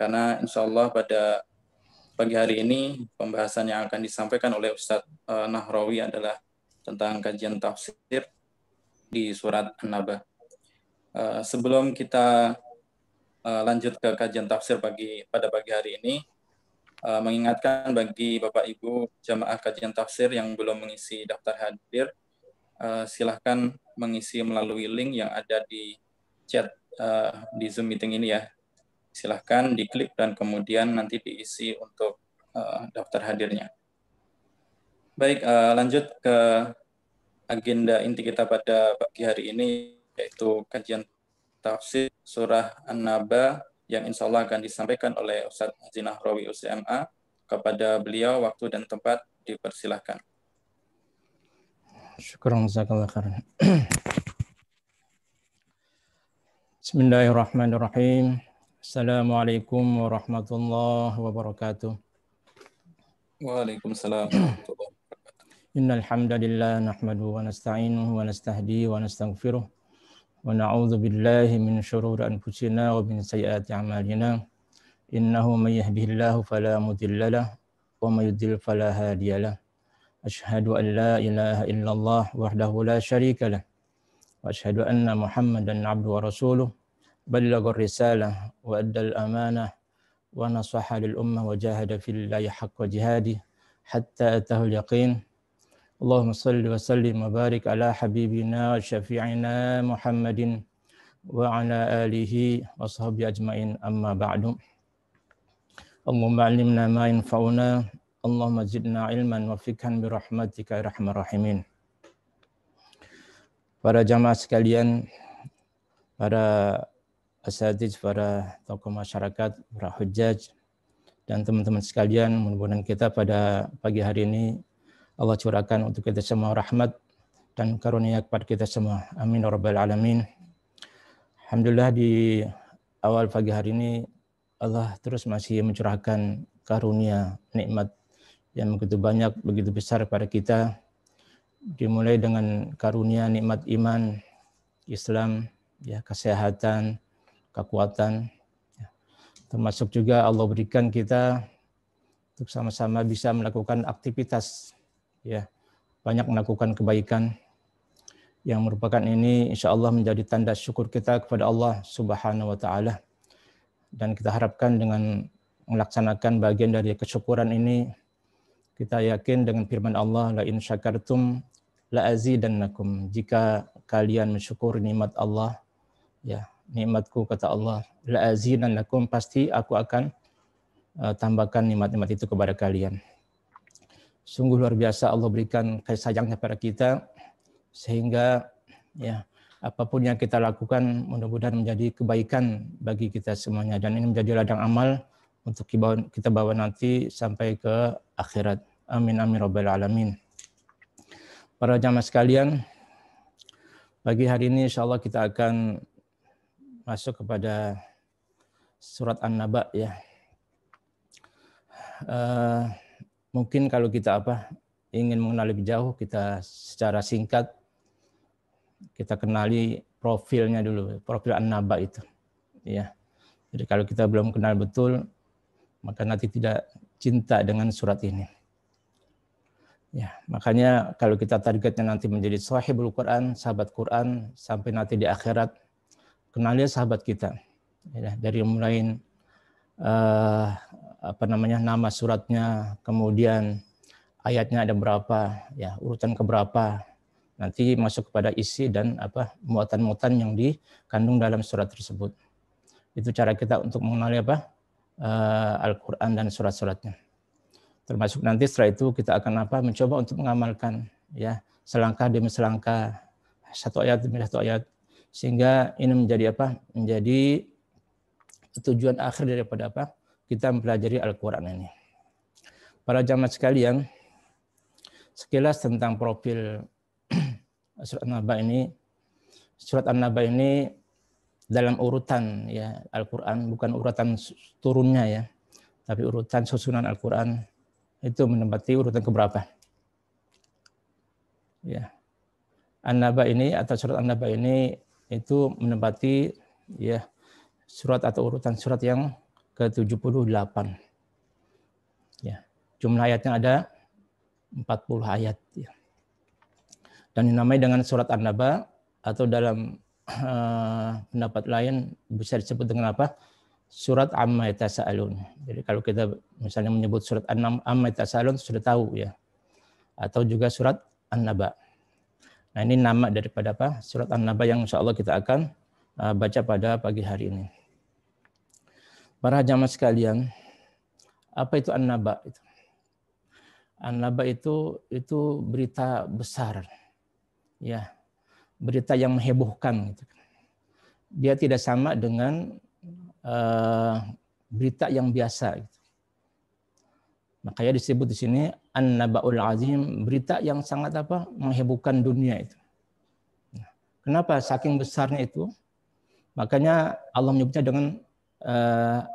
karena insya Allah pada pagi hari ini pembahasan yang akan disampaikan oleh Ustadz Nahrawi adalah tentang kajian tafsir di surat An-Naba. Sebelum kita lanjut ke kajian tafsir pada pagi hari ini, mengingatkan bagi Bapak Ibu jamaah kajian tafsir yang belum mengisi daftar hadir, silahkan mengisi melalui link yang ada di chat di Zoom meeting ini ya. Silahkan diklik dan kemudian nanti diisi untuk daftar hadirnya. Baik, lanjut ke agenda inti kita pada pagi hari ini, yaitu kajian tafsir surah An-Naba yang insya Allah akan disampaikan oleh Ustadz Haji Nahrawi UCMA. Kepada beliau, waktu dan tempat dipersilahkan. Syukran jazakallah khairan. Bismillahirrahmanirrahim. Assalamualaikum warahmatullahi wabarakatuh. Waalaikumsalam warahmatullahi wabarakatuh. Innal hamdalillah nahmaduhu wa nasta'inuhu wa nastahdihi wa nastaghfiruh wa na'udzu billahi min shururi anfusina wa min sayyiati a'malina. Innahu may yahdihillahu fala mudilla lahu wa may yudlil fala hadiya lahu. Asyhadu an la ilaha illallah wahdahu la syarika lahu wa asyhadu anna Muhammadan 'abduhu wa rasuluh. Ballaghar risalah wa addal amanah wa nasaha lil ummah wa jahada fillahi haqqa jihadi hatta atahul yaqin. Allahumma salli wa sallim wa barik ala habibina wa syafi'ina Muhammadin wa ala alihi wa sahbihi ajmain, amma ba'du. Allahumma 'allimna ma yanfa'una, Allahumma zidna ilman wa fikhan bi rahmatika ya arhamar rahimin. Para jamaah sekalian, para asatiz, para tokoh masyarakat, para hujjaj, dan teman-teman sekalian, mudah-mudahan kita pada pagi hari ini Allah curahkan untuk kita semua rahmat dan karunia kepada kita semua. Amin ya rabbal alamin. Alhamdulillah, di awal pagi hari ini Allah terus masih mencurahkan karunia, nikmat yang begitu banyak, begitu besar pada kita. Dimulai dengan karunia nikmat iman, Islam, ya, kesehatan, kekuatan, ya. Termasuk juga Allah berikan kita untuk sama-sama bisa melakukan aktivitas, ya, banyak melakukan kebaikan yang merupakan ini insya Allah menjadi tanda syukur kita kepada Allah Subhanahu wa Ta'ala. Dan kita harapkan dengan melaksanakan bagian dari kesyukuran ini, kita yakin dengan firman Allah, la in syakartum la azidannakum. Jika kalian mensyukur nikmat Allah, ya, nikmatku kata Allah, la azidannakum, pasti aku akan tambahkan nikmat-nikmat itu kepada kalian. Sungguh luar biasa Allah berikan kasih sayangnya pada kita, sehingga ya apapun yang kita lakukan mudah-mudahan menjadi kebaikan bagi kita semuanya, dan ini menjadi ladang amal untuk kita bawa nanti sampai ke akhirat. Amin amin rabbal alamin. Para jamaah sekalian, pagi hari ini insyaallah kita akan masuk kepada surat An-Naba, ya. Mungkin kalau kita ingin mengenal lebih jauh, kita secara singkat kita kenali profilnya dulu, profil An-Naba itu, ya. Jadi kalau kita belum kenal betul, maka nanti tidak cinta dengan surat ini. Ya, makanya kalau kita targetnya nanti menjadi sahibul Quran, sahabat Quran, sampai nanti di akhirat, kenali sahabat kita, ya, dari mulai nama suratnya, kemudian ayatnya ada berapa, ya, urutan keberapa, nanti masuk kepada isi dan muatan-muatan yang dikandung dalam surat tersebut. Itu cara kita untuk mengenali Al-Quran dan surat-suratnya. Termasuk nanti setelah itu kita akan mencoba untuk mengamalkan, ya, selangkah demi selangkah, satu ayat demi satu ayat, sehingga ini menjadi menjadi tujuan akhir daripada kita mempelajari Al-Quran ini. Para jamaah sekalian, sekilas tentang profil surat An-Naba ini. Surat An-Naba ini dalam urutan, ya, Al-Quran, bukan urutan turunnya, ya, tapi urutan susunan Al-Quran itu menempati urutan keberapa? Ya. An-Naba ini atau surat An-Naba ini itu menempati, ya, surat atau urutan surat yang ke-78. Ya, jumlah ayatnya ada 40 ayat. Ya. Dan dinamai dengan surat An-Naba, atau dalam pendapat lain bisa disebut dengan apa? Surat Amma Yatasa'alun. Jadi kalau kita misalnya menyebut surat Amma Yatasa'alun sudah tahu ya. Atau juga surat An-Naba. Nah, ini nama daripada apa? Surat An-Naba yang insya Allah kita akan baca pada pagi hari ini. Para jamaah sekalian, apa itu An-Naba? An-Naba itu berita besar. Ya, berita yang menghebohkan. Gitu. Dia tidak sama dengan berita yang biasa. Gitu. Makanya disebut di sini An-Naba'ul Azim, berita yang sangat apa? Menghebohkan dunia itu. Kenapa? Saking besarnya itu. Makanya Allah menyebutnya dengan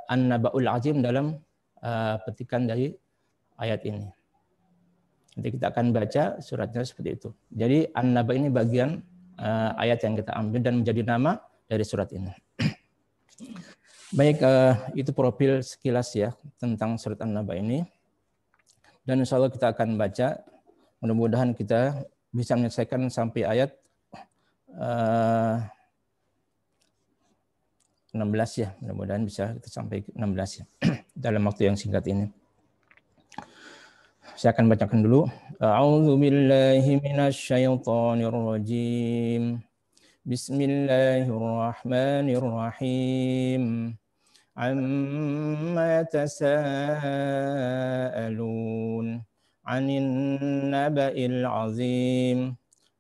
An-Naba'ul Azim dalam petikan dari ayat ini. Nanti kita akan baca suratnya seperti itu. Jadi An-Naba ini bagian ayat yang kita ambil dan menjadi nama dari surat ini. Baik, itu profil sekilas ya tentang surat An-Naba ini. Dan insya Allah kita akan baca. Mudah-mudahan kita bisa menyelesaikan sampai ayat 16 ya. Mudah-mudahan bisa kita sampai 16 ya dalam waktu yang singkat ini. Saya akan bacakan dulu. A'udzu billahi minasyaitonir rajim. Bismillahirrahmanirrahim. Amma yatasaalun 'anil naba'il 'azim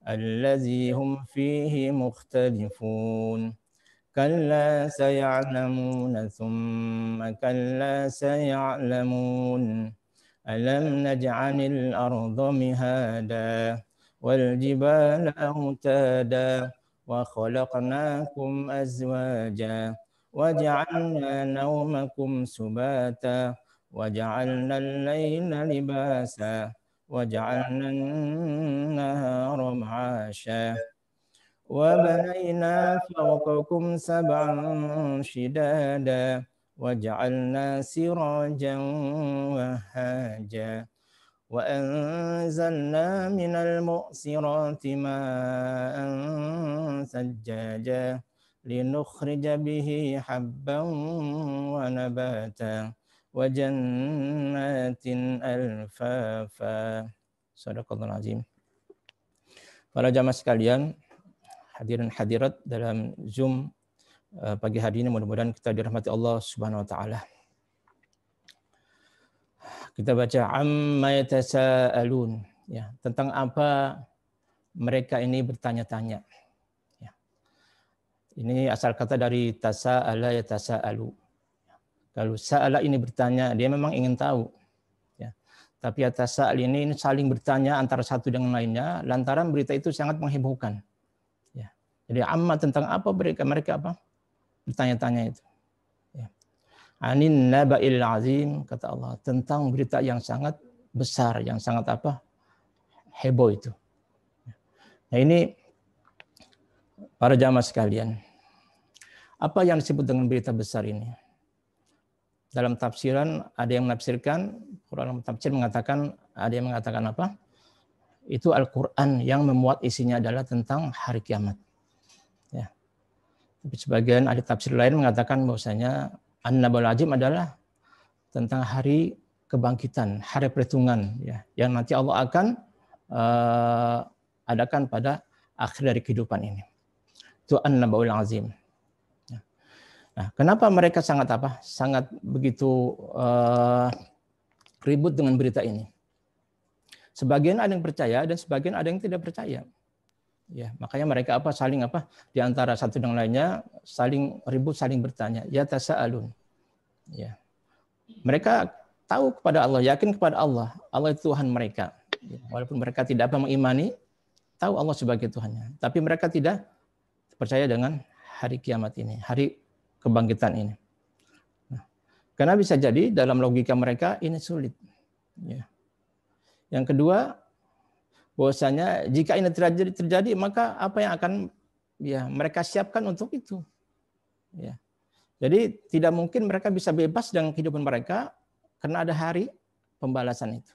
allazi hum fihi mukhtalifun. Kalla saya'lamuna thumma kalla saya'lamun. Alam naj'alil arda mihada wal jibala autada wa khalaqnakum azwaja wa ja'alna nawmakum subata wa ja'alna al-layla libasa wa ja'alna an-nahara ma'asha wa banayna fawqakum sab'an shidada وجعلنا سراجا وهاجا وأنزلنا من المؤسرات ماء ثجاجا لنخرج به حبا ونباتا وجنات ألفافا. Sadaqallahul azim. Para jamaah sekalian, hadirin hadirat dalam Zoom pagi hari ini, mudah-mudahan kita dirahmati Allah Subhanahu wa taala. Kita baca amma yatasaalun, ya, tentang apa mereka ini bertanya-tanya. Ya. Ini asal kata dari tasaala yatasaalu. Kalau sa'ala ini bertanya, dia memang ingin tahu. Ya. Tapi yatasaal ini saling bertanya antara satu dengan lainnya lantaran berita itu sangat menghebohkan. Ya. Jadi amma tentang apa mereka apa? Bertanya-tanya itu. Ya. Anin naba'il azim, kata Allah, tentang berita yang sangat besar, yang sangat apa? Heboh itu. Nah ini para jamaah sekalian, apa yang disebut dengan berita besar ini? Dalam tafsiran ada yang menafsirkan, Quran tafsir mengatakan, ada yang mengatakan apa? Itu Al-Quran yang memuat isinya adalah tentang hari kiamat. Ya. Tapi sebagian ahli tafsir lain mengatakan bahwasanya An-Naba'ul Azim adalah tentang hari kebangkitan, hari perhitungan, ya, yang nanti Allah akan adakan pada akhir dari kehidupan ini. Itu An-Naba'ul Azim. Nah, kenapa mereka sangat apa? Sangat begitu ribut dengan berita ini. Sebagian ada yang percaya dan sebagian ada yang tidak percaya. Ya, makanya mereka apa? Saling apa? Di antara satu dengan lainnya saling ribut, saling bertanya. Ya tasaalun. Ya. Mereka tahu kepada Allah, yakin kepada Allah. Allah itu Tuhan mereka. Ya, walaupun mereka tidak apa mengimani, tahu Allah sebagai Tuhannya. Tapi mereka tidak percaya dengan hari kiamat ini, hari kebangkitan ini. Nah, karena bisa jadi dalam logika mereka ini sulit. Ya. Yang kedua, bahwasanya jika ini terjadi maka apa yang akan ya mereka siapkan untuk itu. Ya. Jadi tidak mungkin mereka bisa bebas dengan kehidupan mereka karena ada hari pembalasan itu.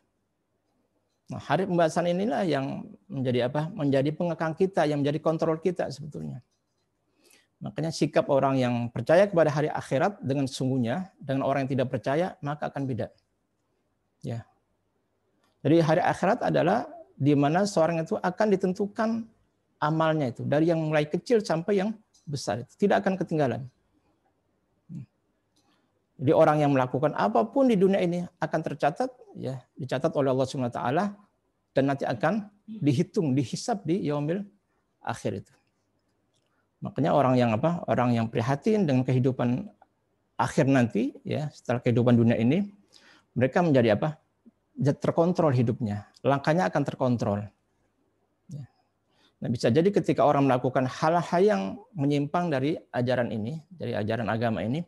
Nah, hari pembalasan inilah yang menjadi apa? Menjadi pengekang kita, yang menjadi kontrol kita sebetulnya. Makanya sikap orang yang percaya kepada hari akhirat dengan sungguhnya dengan orang yang tidak percaya maka akan beda. Ya. Jadi hari akhirat adalah di mana seorang itu akan ditentukan amalnya itu dari yang mulai kecil sampai yang besar itu tidak akan ketinggalan. Jadi orang yang melakukan apapun di dunia ini akan tercatat, ya, dicatat oleh Allah Subhanahu wa taala dan nanti akan dihitung, dihisab di yaumil akhir itu. Makanya orang yang apa? Orang yang prihatin dengan kehidupan akhir nanti, ya, setelah kehidupan dunia ini, mereka menjadi apa? Terkontrol hidupnya, langkahnya akan terkontrol. Ya. Nah, bisa jadi ketika orang melakukan hal-hal yang menyimpang dari ajaran ini, dari ajaran agama ini,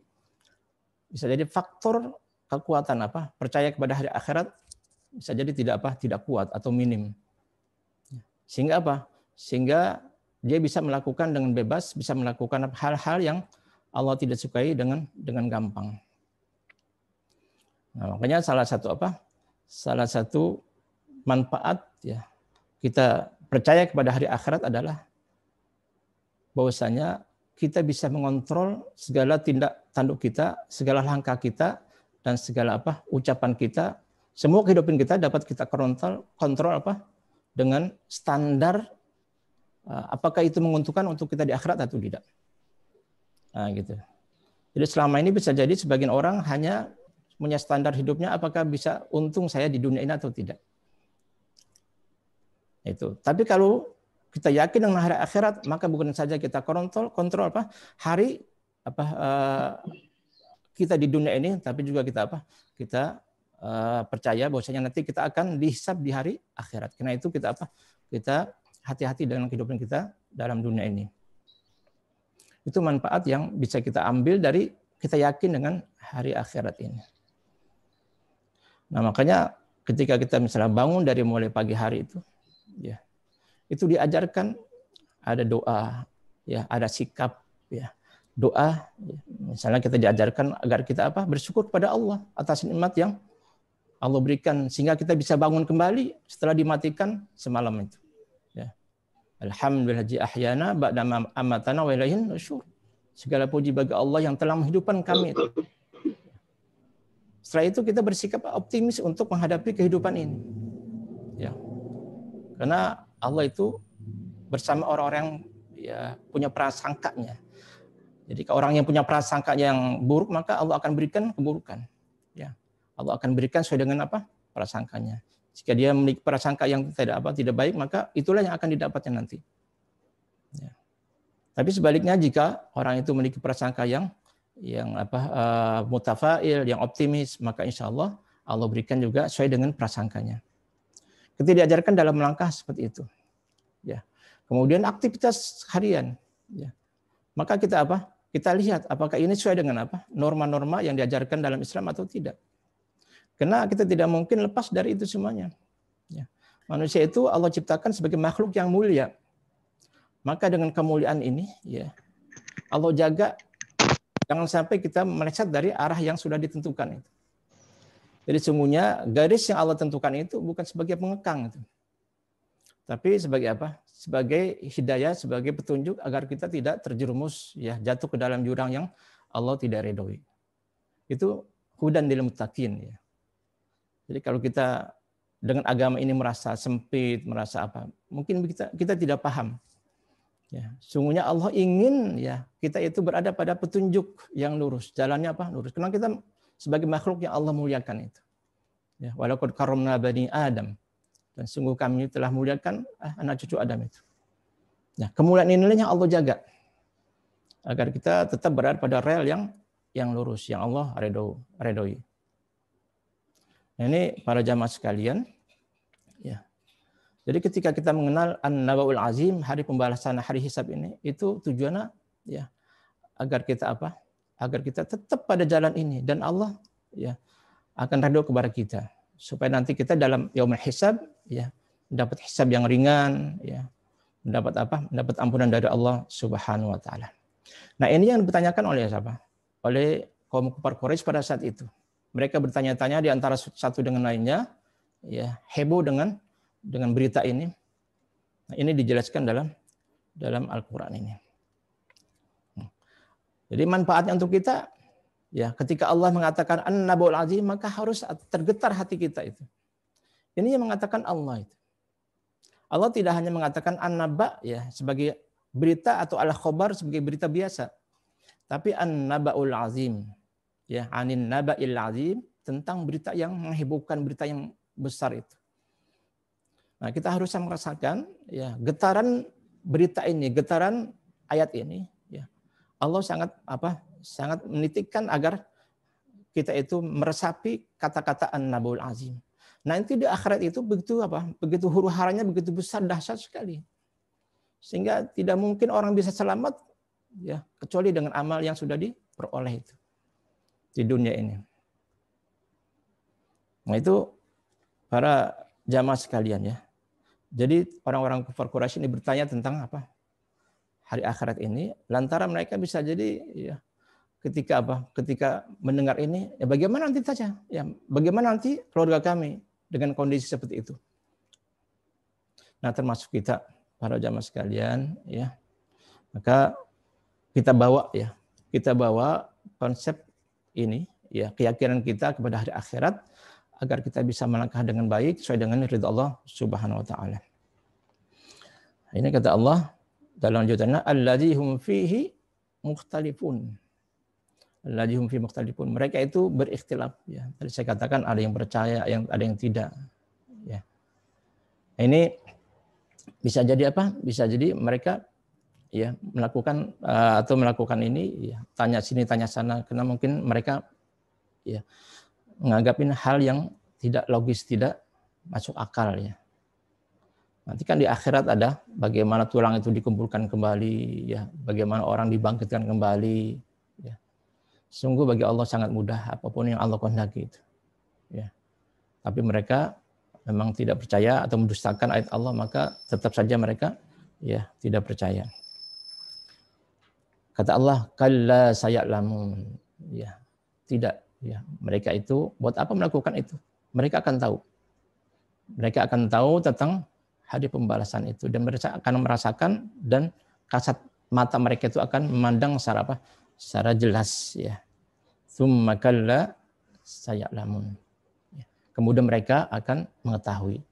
bisa jadi faktor kekuatan apa? Percaya kepada hari akhirat bisa jadi tidak kuat atau minim. Sehingga apa? Sehingga dia bisa melakukan dengan bebas, bisa melakukan hal-hal yang Allah tidak sukai dengan gampang. Nah, makanya salah satu manfaat, ya, kita percaya kepada hari akhirat adalah bahwasanya kita bisa mengontrol segala tindak tanduk kita, segala langkah kita, dan segala ucapan kita, semua kehidupan kita dapat kita kontrol dengan standar apakah itu menguntungkan untuk kita di akhirat atau tidak. Nah, gitu. Jadi selama ini bisa jadi sebagian orang hanya punya standar hidupnya apakah bisa untung saya di dunia ini atau tidak. Itu. Tapi kalau kita yakin dengan hari akhirat, maka bukan saja kita kontrol hari kita di dunia ini, tapi juga kita percaya bahwasanya nanti kita akan dihisab di hari akhirat. Karena itu kita hati-hati dengan kehidupan kita dalam dunia ini. Itu manfaat yang bisa kita ambil dari kita yakin dengan hari akhirat ini. Nah, makanya ketika kita misalnya bangun dari mulai pagi hari itu, ya, itu diajarkan ada doa, ya, ada sikap, ya, doa. Ya. Misalnya kita diajarkan agar kita bersyukur kepada Allah atas nikmat yang Allah berikan sehingga kita bisa bangun kembali setelah dimatikan semalam itu. Ya. Alhamdulillah ahyana ba'da ma amatana wa ilaihin nusyur. Segala puji bagi Allah yang telah menghidupkan kami itu. Setelah itu kita bersikap optimis untuk menghadapi kehidupan ini. Ya. Karena Allah itu bersama orang-orang yang punya prasangkanya. Jadi kalau orang yang punya prasangka yang buruk maka Allah akan berikan keburukan. Ya. Allah akan berikan sesuai dengan prasangkanya. Jika dia memiliki prasangka yang tidak baik maka itulah yang akan didapatnya nanti. Ya. Tapi sebaliknya jika orang itu memiliki prasangka yang mutafail, yang optimis, maka insya Allah Allah berikan juga sesuai dengan prasangkanya. Kita diajarkan dalam langkah seperti itu. Ya. Kemudian aktivitas harian. Ya. Maka kita Kita lihat apakah ini sesuai dengan norma-norma yang diajarkan dalam Islam atau tidak. Karena kita tidak mungkin lepas dari itu semuanya. Ya. Manusia itu Allah ciptakan sebagai makhluk yang mulia. Maka dengan kemuliaan ini, ya, Allah jaga jangan sampai kita meleset dari arah yang sudah ditentukan itu. Jadi sungguhnya garis yang Allah tentukan itu bukan sebagai pengekang itu. Tapi sebagai Sebagai hidayah, sebagai petunjuk agar kita tidak terjerumus, ya, jatuh ke dalam jurang yang Allah tidak ridhoi. Itu hudan lil muttaqin, ya. Jadi kalau kita dengan agama ini merasa sempit, merasa mungkin kita tidak paham. Ya, sungguhnya Allah ingin, ya, kita itu berada pada petunjuk yang lurus, jalannya lurus. Karena kita sebagai makhluk yang Allah muliakan itu. Ya, walaqad karramna bani Adam. Dan sungguh kami telah muliakan anak cucu Adam itu. Nah, kemuliaan inilah yang Allah jaga. Agar kita tetap berada pada rel yang lurus, yang Allah redoi. Nah, ini para jamaah sekalian. Ya. Jadi ketika kita mengenal An-Nabaul Azim, hari pembalasan, hari hisab ini, itu tujuannya, ya, agar kita agar kita tetap pada jalan ini. Dan Allah, ya, akan redho kepada kita. Supaya nanti kita dalam yaumul hisab, ya, mendapat hisab yang ringan, ya, mendapat ampunan dari Allah Subhanahu wa taala. Nah, ini yang dipertanyakan oleh siapa? oleh kaum kufar Quraisy pada saat itu. Mereka bertanya-tanya di antara satu dengan lainnya, ya, heboh dengan berita ini. Nah, ini dijelaskan dalam Al-Qur'an ini. Jadi manfaatnya untuk kita, ya, ketika Allah mengatakan An-Naba'ul Azim, maka harus tergetar hati kita itu. Ini yang mengatakan Allah itu. Allah tidak hanya mengatakan An-Naba, ya, sebagai berita atau al-khobar sebagai berita biasa, tapi An-Naba'ul Azim, ya, Anin Naba'il Azim, tentang berita yang menghebohkan, berita yang besar itu. Nah, kita harus merasakan, ya, getaran berita ini, getaran ayat ini, ya. Allah sangat menitikkan agar kita itu meresapi kata-kata An-Naba'ul Azim. Nanti di akhirat itu begitu huru-haranya begitu besar, dahsyat sekali. Sehingga tidak mungkin orang bisa selamat, ya, kecuali dengan amal yang sudah diperoleh itu di dunia ini. Nah, itu para jamaah sekalian, ya. Jadi orang-orang kufar Quraisy ini bertanya tentang hari akhirat ini, lantaran mereka bisa jadi, ya, ketika mendengar ini, ya, bagaimana nanti saja, ya, bagaimana nanti keluarga kami dengan kondisi seperti itu. Nah, termasuk kita para jamaah sekalian, ya, maka kita bawa konsep ini, ya, keyakinan kita kepada hari akhirat agar kita bisa melangkah dengan baik sesuai dengan ridha Allah Subhanahu wa taala. Ini kata Allah dalam lanjutannya, allazi hum fihi mukhtalifun. Allazi hum fihi mukhtalifun. Mereka itu berikhtilaf, ya. Tadi saya katakan ada yang percaya, ada yang tidak, ya. Ini bisa jadi Bisa jadi mereka, ya, melakukan ini, ya, tanya sini tanya sana, karena mungkin mereka, ya, menganggap ini hal yang tidak logis, tidak masuk akal, ya. Nanti kan di akhirat ada bagaimana tulang itu dikumpulkan kembali, ya, bagaimana orang dibangkitkan kembali, ya. Sungguh bagi Allah sangat mudah apapun yang Allah kehendaki itu, ya. Tapi mereka memang tidak percaya atau mendustakan ayat Allah, maka tetap saja mereka, ya, tidak percaya. Kata Allah, kalla saya'lamun, ya, tidak, ya, mereka itu buat apa melakukan itu? Mereka akan tahu. Mereka akan tahu tentang hari pembalasan itu, dan mereka akan merasakan, dan kasat mata mereka itu akan memandang secara jelas, ya. Tsumma kalla saya'lamun. Kemudian mereka akan mengetahui.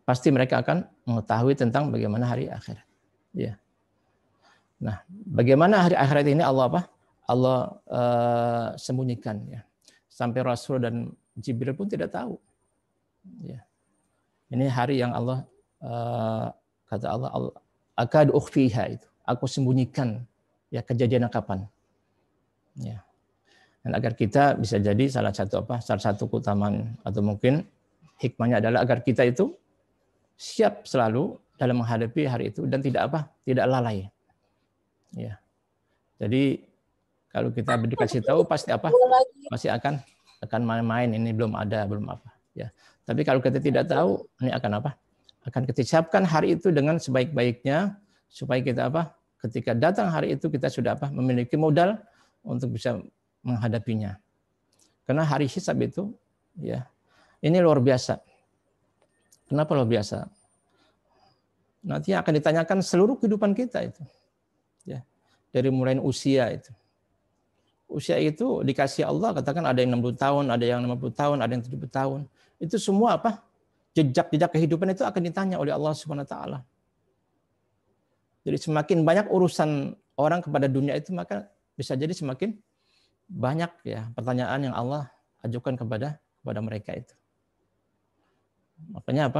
Pasti mereka akan mengetahui tentang bagaimana hari akhirat, ya. Nah, bagaimana hari akhirat ini Allah sembunyikan, ya. Sampai Rasul dan Jibril pun tidak tahu, ya. Ini hari yang Allah, kata Allah, akad ukhfiha, itu aku sembunyikan, ya, kejadiannya kapan, ya. Dan agar kita bisa jadi salah satu keutamaan atau mungkin hikmahnya adalah agar kita itu siap selalu dalam menghadapi hari itu dan tidak lalai, ya. Jadi kalau kita dikasih tahu pasti akan main-main, ini belum ada, ya. Tapi kalau kita tidak tahu, ini akan kita siapkan hari itu dengan sebaik-baiknya supaya kita ketika datang hari itu kita sudah memiliki modal untuk bisa menghadapinya. Karena hari hisab itu, ya, ini luar biasa. Kenapa luar biasa? Nanti akan ditanyakan seluruh kehidupan kita itu, ya, dari mulai usia itu. Usia itu dikasih Allah, katakan ada yang 60 tahun, ada yang 50 tahun, ada yang 70 tahun. Itu semua jejak kehidupan itu akan ditanya oleh Allah Subhanahu wa taala. Jadi semakin banyak urusan orang kepada dunia itu, maka bisa jadi semakin banyak, ya, pertanyaan yang Allah ajukan kepada mereka itu. Makanya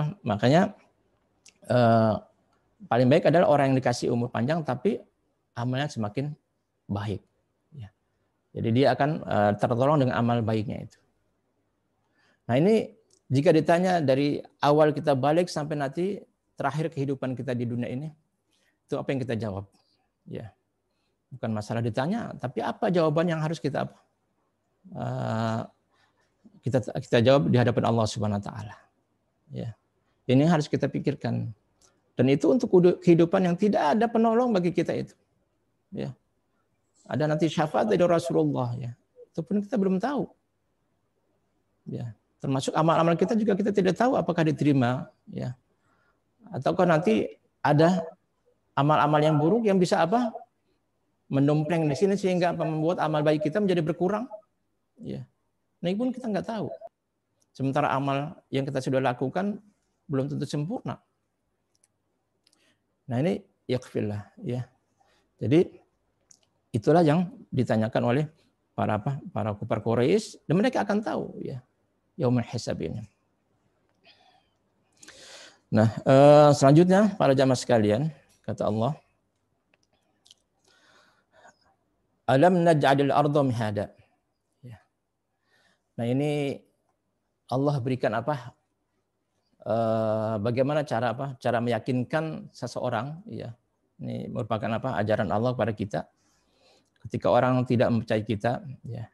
paling baik adalah orang yang dikasih umur panjang tapi amalnya semakin baik, ya. Jadi dia akan tertolong dengan amal baiknya itu. Nah, ini jika ditanya dari awal kita balik sampai nanti terakhir kehidupan kita di dunia ini, itu apa yang kita jawab, ya. Bukan masalah ditanya, tapi apa jawaban yang harus kita jawab di hadapan Allah Subhanahu wa taala, ya. Ini harus kita pikirkan. Dan itu untuk kehidupan yang tidak ada penolong bagi kita itu, ya. ada nanti syafaat dari Rasulullah ya. Itu pun kita belum tahu. Ya, termasuk amal-amal kita juga kita tidak tahu apakah diterima ya. Ataukah nanti ada amal-amal yang buruk yang bisa apa? Mendompleng di sini sehingga apa membuat amal baik kita menjadi berkurang. Ya. Nah, ini pun kita nggak tahu. Sementara amal yang kita sudah lakukan belum tentu sempurna. Nah, ini yakfillah ya. Jadi itulah yang ditanyakan oleh para kufar Quraisy dan mereka akan tahu ya yaumul hisab ini. Nah, selanjutnya para jamaah sekalian, kata Allah, alam naj'alil arda mihada. Ya. Nah, ini Allah berikan apa? Bagaimana cara meyakinkan seseorang ya. Ini merupakan apa? Ajaran Allah kepada kita. Ketika orang tidak mempercayai kita, ya.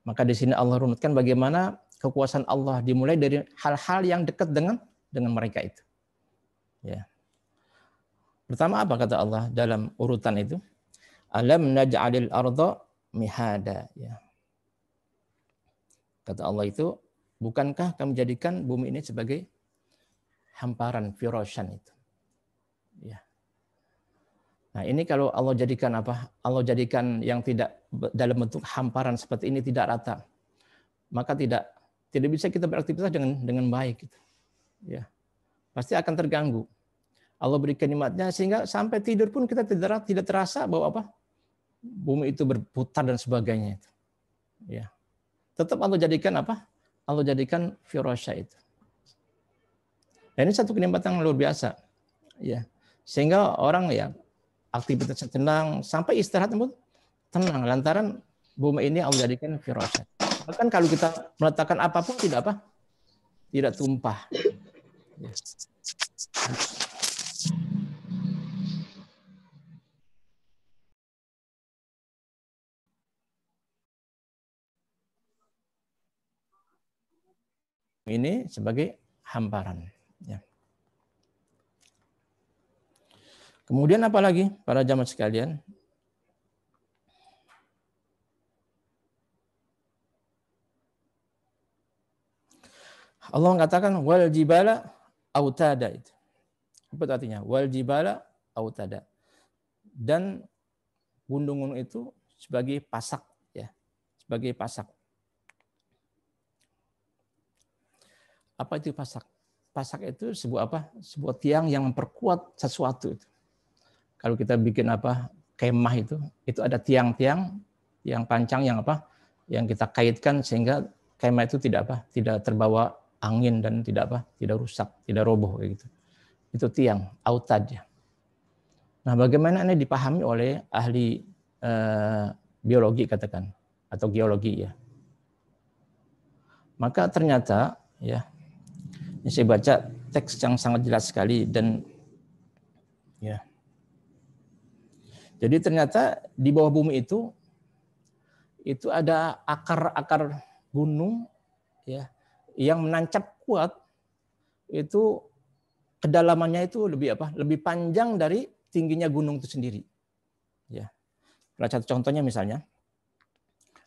Maka di sini Allah runutkan bagaimana kekuasaan Allah dimulai dari hal-hal yang dekat dengan mereka itu. Ya. Pertama apa kata Allah dalam urutan itu? Alam naj'alil arda mihada. Ya. Kata Allah itu, bukankah kami jadikan bumi ini sebagai hamparan, firasyan itu. Ya. Nah ini kalau Allah jadikan apa? Allah jadikan yang tidak dalam bentuk hamparan seperti ini tidak rata, maka tidak bisa kita beraktivitas dengan baik. Gitu. Ya. Pasti akan terganggu. Allah berikan nikmatnya sehingga sampai tidur pun kita tidak terasa bahwa apa? Bumi itu berputar dan sebagainya itu. Ya. Tetap Allah jadikan apa? Allah jadikan firasya itu. Dan ini satu kenikmatan yang luar biasa. Ya. Sehingga orang ya aktivitasnya tenang sampai istirahat pun tenang lantaran bumi ini Allah jadikan firasya. Bahkan kalau kita meletakkan apapun tidak tumpah. Ya. Ini sebagai hamparan. Ya. Kemudian apa lagi para jamaah sekalian? Allah mengatakan wal jibala autada itu. Apa artinya? Wal jibala autada. Dan gunung-gunung itu sebagai pasak ya. Sebagai pasak. Apa itu pasak? Pasak itu sebuah apa? Sebuah tiang yang memperkuat sesuatu itu. Kalau kita bikin apa? Kemah itu ada tiang-tiang yang pancang yang apa? Yang kita kaitkan sehingga kemah itu tidak terbawa angin dan tidak rusak, tidak roboh kayak gitu. Itu tiang, autad ya. Nah, bagaimana ini dipahami oleh ahli biologi katakan atau geologi ya. Maka ternyata ya ini saya baca teks yang sangat jelas sekali dan ya. Jadi ternyata di bawah bumi itu ada akar-akar gunung ya yang menancap kuat itu kedalamannya itu lebih panjang dari tingginya gunung itu sendiri. Ya. Salah satu contohnya misalnya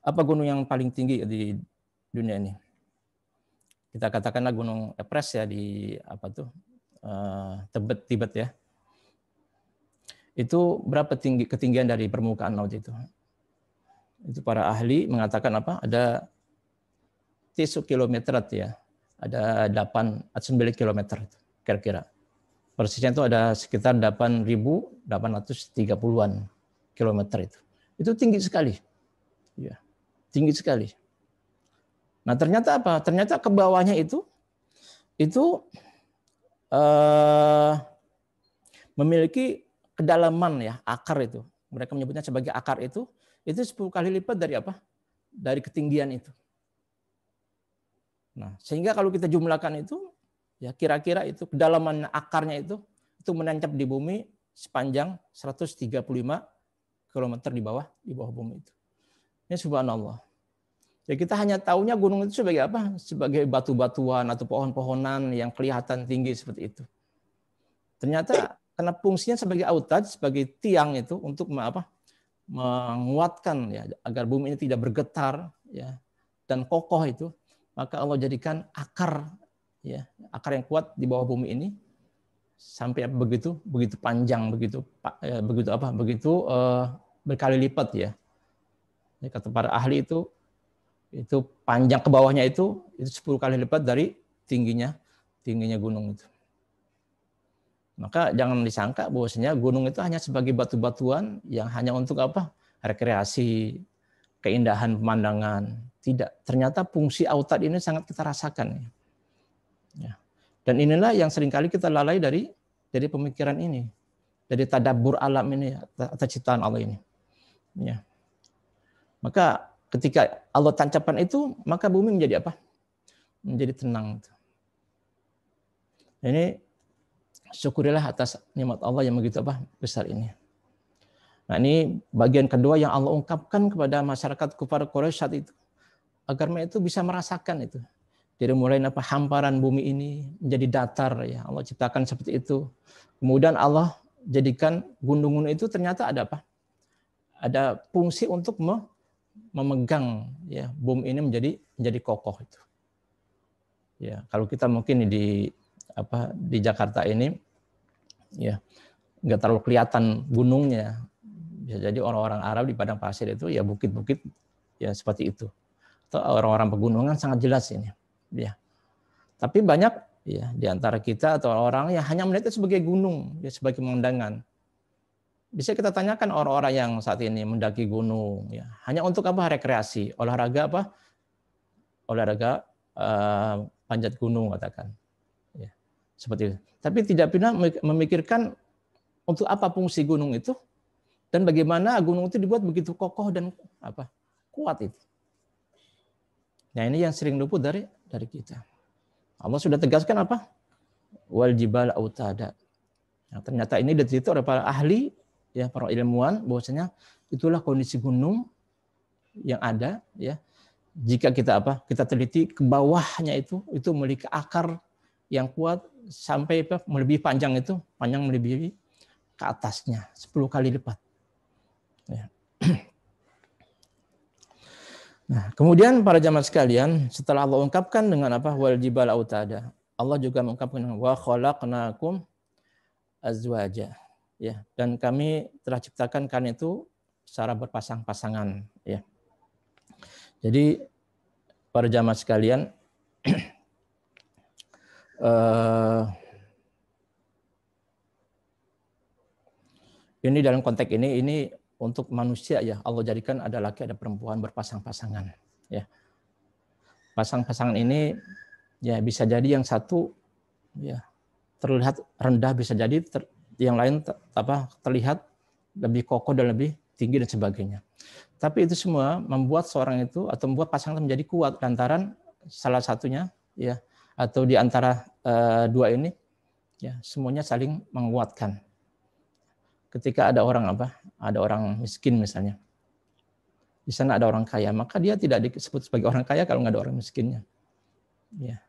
apa gunung yang paling tinggi di dunia ini? Kita katakanlah Gunung Everest ya di Tibet ya. Itu berapa ketinggian dari permukaan laut itu? Itu para ahli mengatakan ada 10 kilometer ya. Ada 8 atau 9 kilometer kira-kira. Persisnya itu ada sekitar 8.830-an kilometer itu. Itu tinggi sekali. Ya. Tinggi sekali. Nah, ternyata apa? Ternyata ke bawahnya itu memiliki kedalaman ya, akar itu. Mereka menyebutnya sebagai akar itu 10 kali lipat dari apa? Dari ketinggian itu. Nah, sehingga kalau kita jumlahkan itu ya kira-kira itu kedalaman akarnya itu menancap di bumi sepanjang 135 km di bawah bumi itu. Ini subhanallah. Ya kita hanya tahunya gunung itu sebagai apa? Sebagai batu-batuan atau pohon-pohonan yang kelihatan tinggi seperti itu. Ternyata karena fungsinya sebagai autad, sebagai tiang itu untuk menguatkan ya agar bumi ini tidak bergetar ya dan kokoh itu, maka Allah jadikan akar ya, akar yang kuat di bawah bumi ini sampai begitu panjang, begitu berkali lipat ya. Kata para ahli itu panjang ke bawahnya itu 10 kali lipat dari tingginya gunung itu. Maka jangan disangka bahwasanya gunung itu hanya sebagai batu-batuan yang hanya untuk apa? Rekreasi, keindahan pemandangan. Tidak. Ternyata fungsi autad ini sangat kita rasakan. Ya. Dan inilah yang seringkali kita lalai dari pemikiran ini. Dari tadabbur alam ini, atau ciptaan Allah ini. Ya. Maka ketika Allah tancapkan itu, maka bumi menjadi apa? Menjadi tenang. Ini syukurilah atas nikmat Allah yang begitu apa besar ini. Nah, ini bagian kedua yang Allah ungkapkan kepada masyarakat kufar Quraisy saat itu, agar mereka itu bisa merasakan itu. Dari mulai apa hamparan bumi ini menjadi datar ya, Allah ciptakan seperti itu. Kemudian Allah jadikan gunung-gunung itu ternyata ada apa? Ada fungsi untuk memegang ya bumi ini menjadi kokoh itu. Ya, kalau kita mungkin di Jakarta ini ya nggak terlalu kelihatan gunungnya, bisa jadi orang-orang Arab di padang pasir itu ya bukit-bukit ya seperti itu, atau orang-orang pegunungan sangat jelas ini ya. Tapi banyak ya di antara kita atau orang yang hanya melihat itu sebagai gunung ya, sebagai pemandangan. Bisa kita tanyakan orang-orang yang saat ini mendaki gunung ya hanya untuk apa? Rekreasi, olahraga apa? Olahraga panjat gunung katakan. Seperti itu. Tapi tidak pernah memikirkan untuk apa fungsi gunung itu dan bagaimana gunung itu dibuat begitu kokoh dan apa kuat itu. Nah, ini yang sering luput dari kita. Allah sudah tegaskan apa? Wal jibal autada. Nah, ternyata ini diteliti oleh para ahli ya, para ilmuwan bahwasanya itulah kondisi gunung yang ada ya. Jika kita teliti ke bawahnya itu memiliki akar yang kuat sampai melebihi panjang melebihi ke atasnya 10 kali lipat. Ya. Nah, kemudian para jamaah sekalian, setelah Allah ungkapkan dengan apa? Wal jibal autada. Allah juga mengungkapkan wa khalaqnakum azwaja. Ya, dan kami telah ciptakan kalian itu secara berpasang-pasangan, ya. Jadi para jamaah sekalian, ini dalam konteks ini untuk manusia ya, Allah jadikan ada laki ada perempuan berpasang-pasangan ya. Pasang-pasangan ini ya bisa jadi yang satu ya terlihat rendah, bisa jadi yang lain terlihat lebih kokoh dan lebih tinggi dan sebagainya. Tapi itu semua membuat seorang itu atau membuat pasangan menjadi kuat lantaran salah satunya ya atau di antara dua ini ya semuanya saling menguatkan. Ketika ada orang miskin misalnya, di sana ada orang kaya, maka dia tidak disebut sebagai orang kaya kalau nggak ada orang miskinnya. Ya,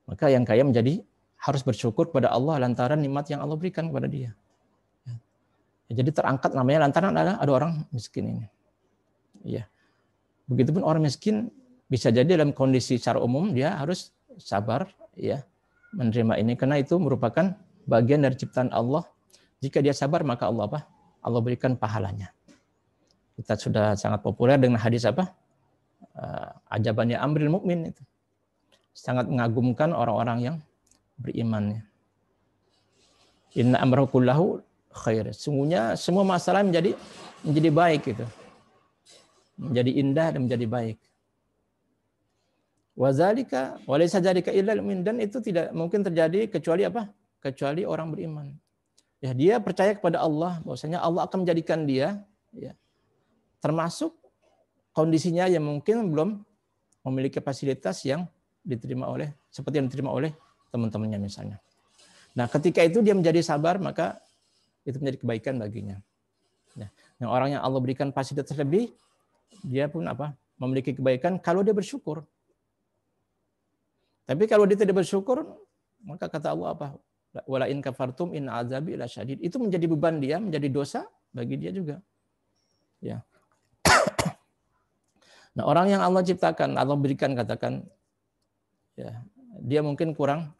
maka yang kaya harus bersyukur kepada Allah lantaran nikmat yang Allah berikan kepada dia. Ya. Jadi terangkat namanya lantaran ada orang miskin ini. Ya, begitupun orang miskin bisa jadi dalam kondisi secara umum dia harus sabar, ya, menerima ini karena itu merupakan bagian dari ciptaan Allah. Jika dia sabar maka Allah berikan pahalanya. Kita sudah sangat populer dengan hadis ajabannya amril mukmin itu. Sangat mengagumkan orang-orang yang beriman. Inna amrahu kullahu khair. Sungguhnya semua masalah menjadi baik gitu. Menjadi indah dan menjadi baik. Wazalika walaysa dzalika illa mu'min, dan itu tidak mungkin terjadi kecuali kecuali orang beriman. Ya, dia percaya kepada Allah bahwasanya Allah akan menjadikan dia ya, termasuk kondisinya yang mungkin belum memiliki fasilitas yang diterima seperti yang diterima oleh teman-temannya misalnya. Nah, ketika itu dia menjadi sabar maka itu menjadi kebaikan baginya. Nah, yang orang yang Allah berikan fasilitas lebih, dia pun memiliki kebaikan kalau dia bersyukur. Tapi kalau dia tidak bersyukur, maka kata Allah wala in kafartum in azabi lasyadid. Itu menjadi beban dia, menjadi dosa bagi dia juga. Ya. Nah, orang yang Allah ciptakan atau berikan katakan ya, dia mungkin kurang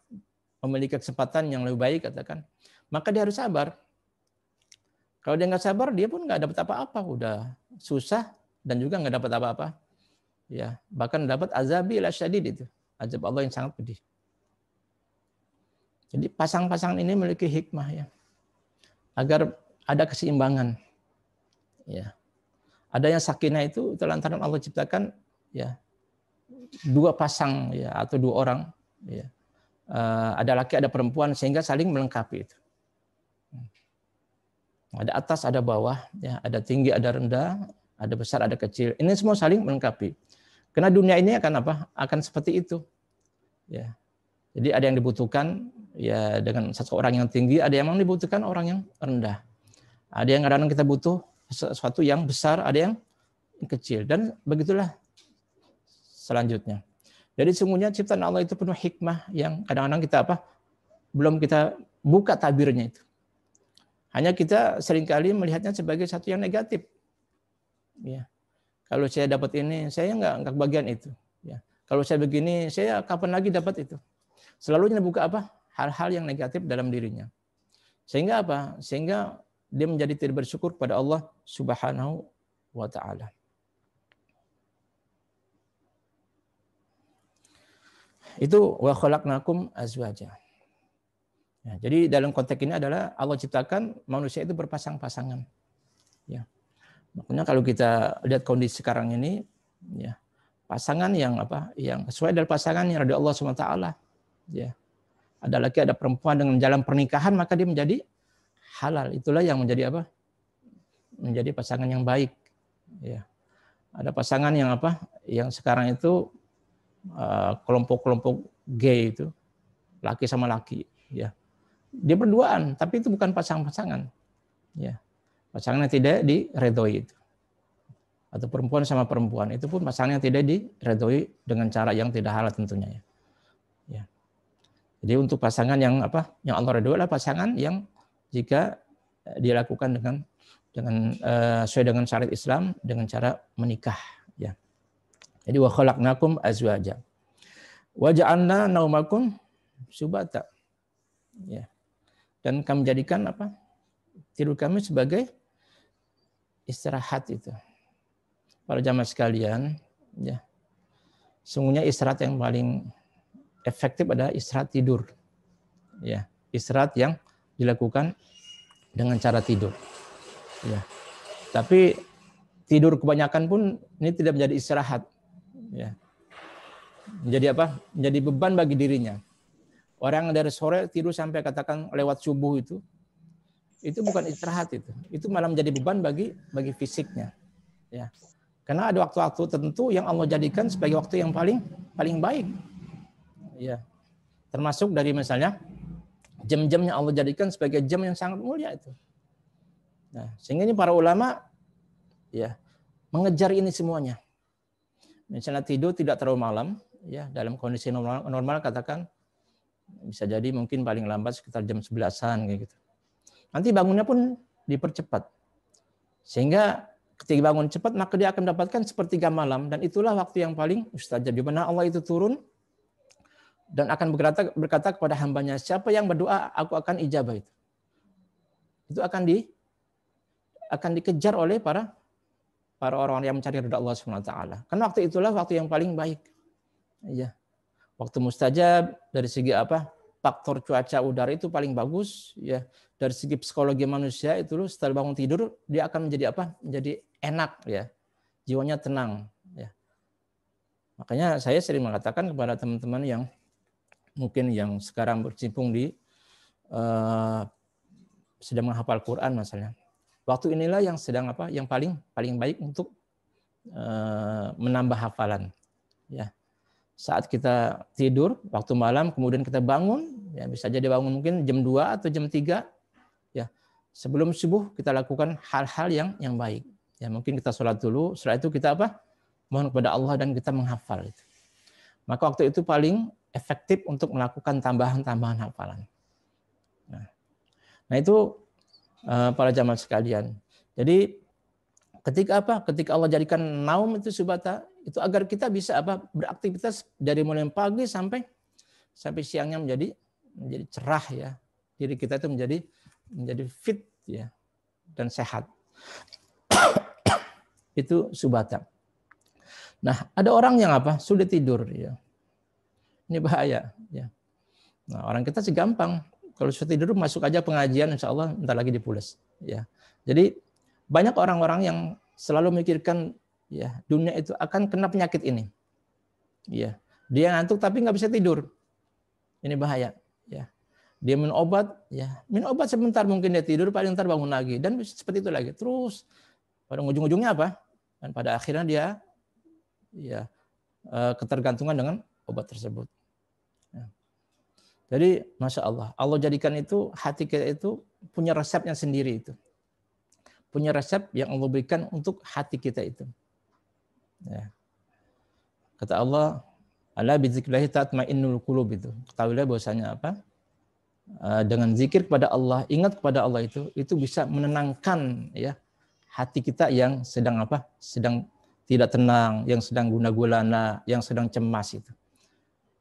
memiliki kesempatan yang lebih baik katakan, maka dia harus sabar. Kalau dia nggak sabar, dia pun nggak dapat apa-apa, udah susah dan juga nggak dapat apa-apa. Ya, bahkan dapat azabil asyadid itu, azab Allah yang sangat pedih. Jadi pasangan-pasangan ini memiliki hikmah ya, agar ada keseimbangan. Ya, ada yang sakinah itu lantaran Allah ciptakan ya dua pasang ya atau dua orang ya. Ada laki ada perempuan sehingga saling melengkapi itu. Ada atas ada bawah ya, ada tinggi ada rendah, ada besar ada kecil. Ini semua saling melengkapi. Karena dunia ini akan apa? Akan seperti itu. Ya. Jadi ada yang dibutuhkan ya dengan seseorang yang tinggi, ada yang memang dibutuhkan orang yang rendah. Ada yang kadang-kadang kita butuh sesuatu yang besar, ada yang kecil, dan begitulah selanjutnya. Jadi sesungguhnya ciptaan Allah itu penuh hikmah yang kadang-kadang kita belum kita buka tabirnya itu. Hanya kita seringkali melihatnya sebagai satu yang negatif. Ya. Kalau saya dapat ini, saya nggak kebagian itu. Ya. Kalau saya begini, saya kapan lagi dapat itu? Selalu buka hal-hal yang negatif dalam dirinya. Sehingga Sehingga dia menjadi tidak bersyukur pada Allah Subhanahu wa taala. Itu wa khalaqnakum azwaja. Ya, jadi dalam konteks ini adalah Allah ciptakan manusia itu berpasang-pasangan. Ya. Makanya kalau kita lihat kondisi sekarang ini, ya pasangan yang yang sesuai dengan pasangan yang dari Allah SWT. Ya, ada laki ada perempuan dengan jalan pernikahan maka dia menjadi halal. Itulah yang menjadi menjadi pasangan yang baik. Ya, ada pasangan yang yang sekarang itu kelompok-kelompok gay itu laki sama laki. Ya, dia berduaan, tapi itu bukan pasangan-pasangan. Ya, pasangan yang tidak diredoi itu. Atau perempuan sama perempuan, itu pun pasangan yang tidak diredoi dengan cara yang tidak halal tentunya. Ya. Jadi untuk pasangan yang yang Allah redoi adalah pasangan yang jika dilakukan dengan sesuai dengan syariat Islam dengan cara menikah. Ya. Jadi wa khalaqnakum azwaja. Wa ja'alna naumakum subata. Ya. Dan kami jadikan tidur kami sebagai istirahat itu. Para jamaah sekalian, ya. Sungguhnya istirahat yang paling efektif adalah istirahat tidur. Ya, istirahat yang dilakukan dengan cara tidur. Ya. Tapi tidur kebanyakan pun ini tidak menjadi istirahat. Ya. Menjadi menjadi beban bagi dirinya. Orang dari sore tidur sampai katakan lewat subuh itu bukan istirahat itu. Itu malah menjadi beban bagi fisiknya. Ya. Karena ada waktu-waktu tertentu yang Allah jadikan sebagai waktu yang paling baik. Ya. Termasuk dari misalnya jam-jam yang Allah jadikan sebagai jam yang sangat mulia itu. Nah, sehingga ini para ulama ya mengejar ini semuanya. Misalnya tidur tidak terlalu malam, ya dalam kondisi normal katakan bisa jadi mungkin paling lambat sekitar jam 11-an kayak gitu. Nanti bangunnya pun dipercepat. Sehingga ketika bangun cepat maka dia akan mendapatkan sepertiga malam dan itulah waktu yang paling mustajab di mana Allah itu turun dan akan berkata kepada hambanya, siapa yang berdoa aku akan ijabah itu. Itu akan dikejar oleh para orang-orang yang mencari ridha Allah Subhanahu wa taala. Karena waktu itulah waktu yang paling baik. Ya. Waktu mustajab dari segi faktor cuaca udara itu paling bagus ya. Dari segi psikologi manusia itu setelah bangun tidur dia akan menjadi menjadi enak ya. Jiwanya tenang ya. Makanya saya sering mengatakan kepada teman-teman yang mungkin yang sekarang berkecimpung di sedang menghafal Quran misalnya. Waktu inilah yang sedang yang paling baik untuk menambah hafalan ya. Saat kita tidur waktu malam kemudian kita bangun ya bisa jadi bangun mungkin jam 2 atau jam 3 ya. Sebelum subuh kita lakukan hal-hal yang baik. Ya mungkin kita sholat dulu, setelah itu kita mohon kepada Allah dan kita menghafal itu. Maka waktu itu paling efektif untuk melakukan tambahan-tambahan hafalan. Nah itu para jamaah sekalian. Jadi Ketika apa? Ketika Allah jadikan naum itu subata, itu agar kita bisa apa? Beraktivitas dari mulai pagi sampai siangnya menjadi cerah ya. Diri kita itu menjadi fit ya dan sehat. Itu subata. Nah, ada orang yang apa? Sulit tidur ya. Ini bahaya ya. Nah, orang kita sih gampang. Kalau sudah tidur masuk aja pengajian, insya Allah bentar lagi dipules ya. Jadi banyak orang-orang yang selalu memikirkan ya dunia itu akan kena penyakit ini. Ya, dia ngantuk tapi nggak bisa tidur. Ini bahaya. Ya, dia minum obat, ya minum obat sebentar mungkin dia tidur, paling ntar bangun lagi dan seperti itu lagi. Terus pada ujung-ujungnya apa? Dan pada akhirnya dia ya ketergantungan dengan obat tersebut. Ya. Jadi masya Allah, Allah jadikan itu hati kita itu punya resepnya sendiri itu. Punya resep yang Allah berikan untuk hati kita itu. Ya. Kata Allah, ala bizikrillahi tatmainnul qulub itu. Ketahuilah bahwasanya apa? Dengan zikir kepada Allah, ingat kepada Allah itu bisa menenangkan ya hati kita yang sedang apa? Sedang tidak tenang, yang sedang guna-gulana, yang sedang cemas itu.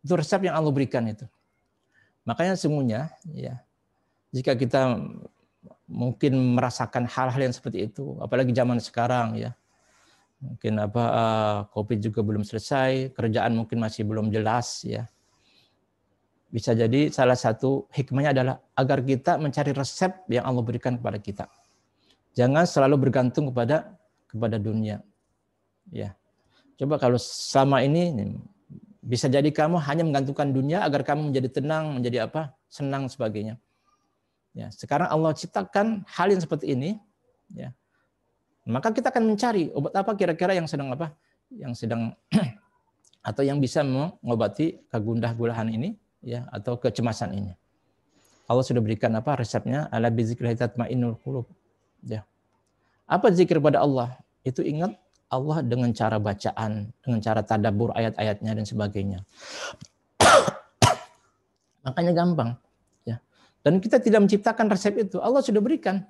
Itu resep yang Allah berikan itu. Makanya sesungguhnya ya, jika kita mungkin merasakan hal-hal yang seperti itu, apalagi zaman sekarang ya. Mungkin apa Covid juga belum selesai, kerjaan mungkin masih belum jelas ya. Bisa jadi salah satu hikmahnya adalah agar kita mencari resep yang Allah berikan kepada kita. Jangan selalu bergantung kepada dunia. Ya. Coba kalau selama ini bisa jadi kamu hanya menggantungkan dunia agar kamu menjadi tenang, menjadi apa? Senang sebagainya. Ya, sekarang Allah ciptakan hal yang seperti ini, ya. Maka kita akan mencari obat apa kira-kira yang sedang apa? Yang sedang atau yang bisa mengobati kegundah gulahan ini, ya, atau kecemasan ini. Allah sudah berikan apa resepnya? Ala bizikrillahi tatmainnul qulub. Ya. Apa zikir pada Allah? Itu ingat Allah dengan cara bacaan, dengan cara tadabbur ayat-ayatnya dan sebagainya. Makanya gampang, ya. Dan kita tidak menciptakan resep itu, Allah sudah berikan.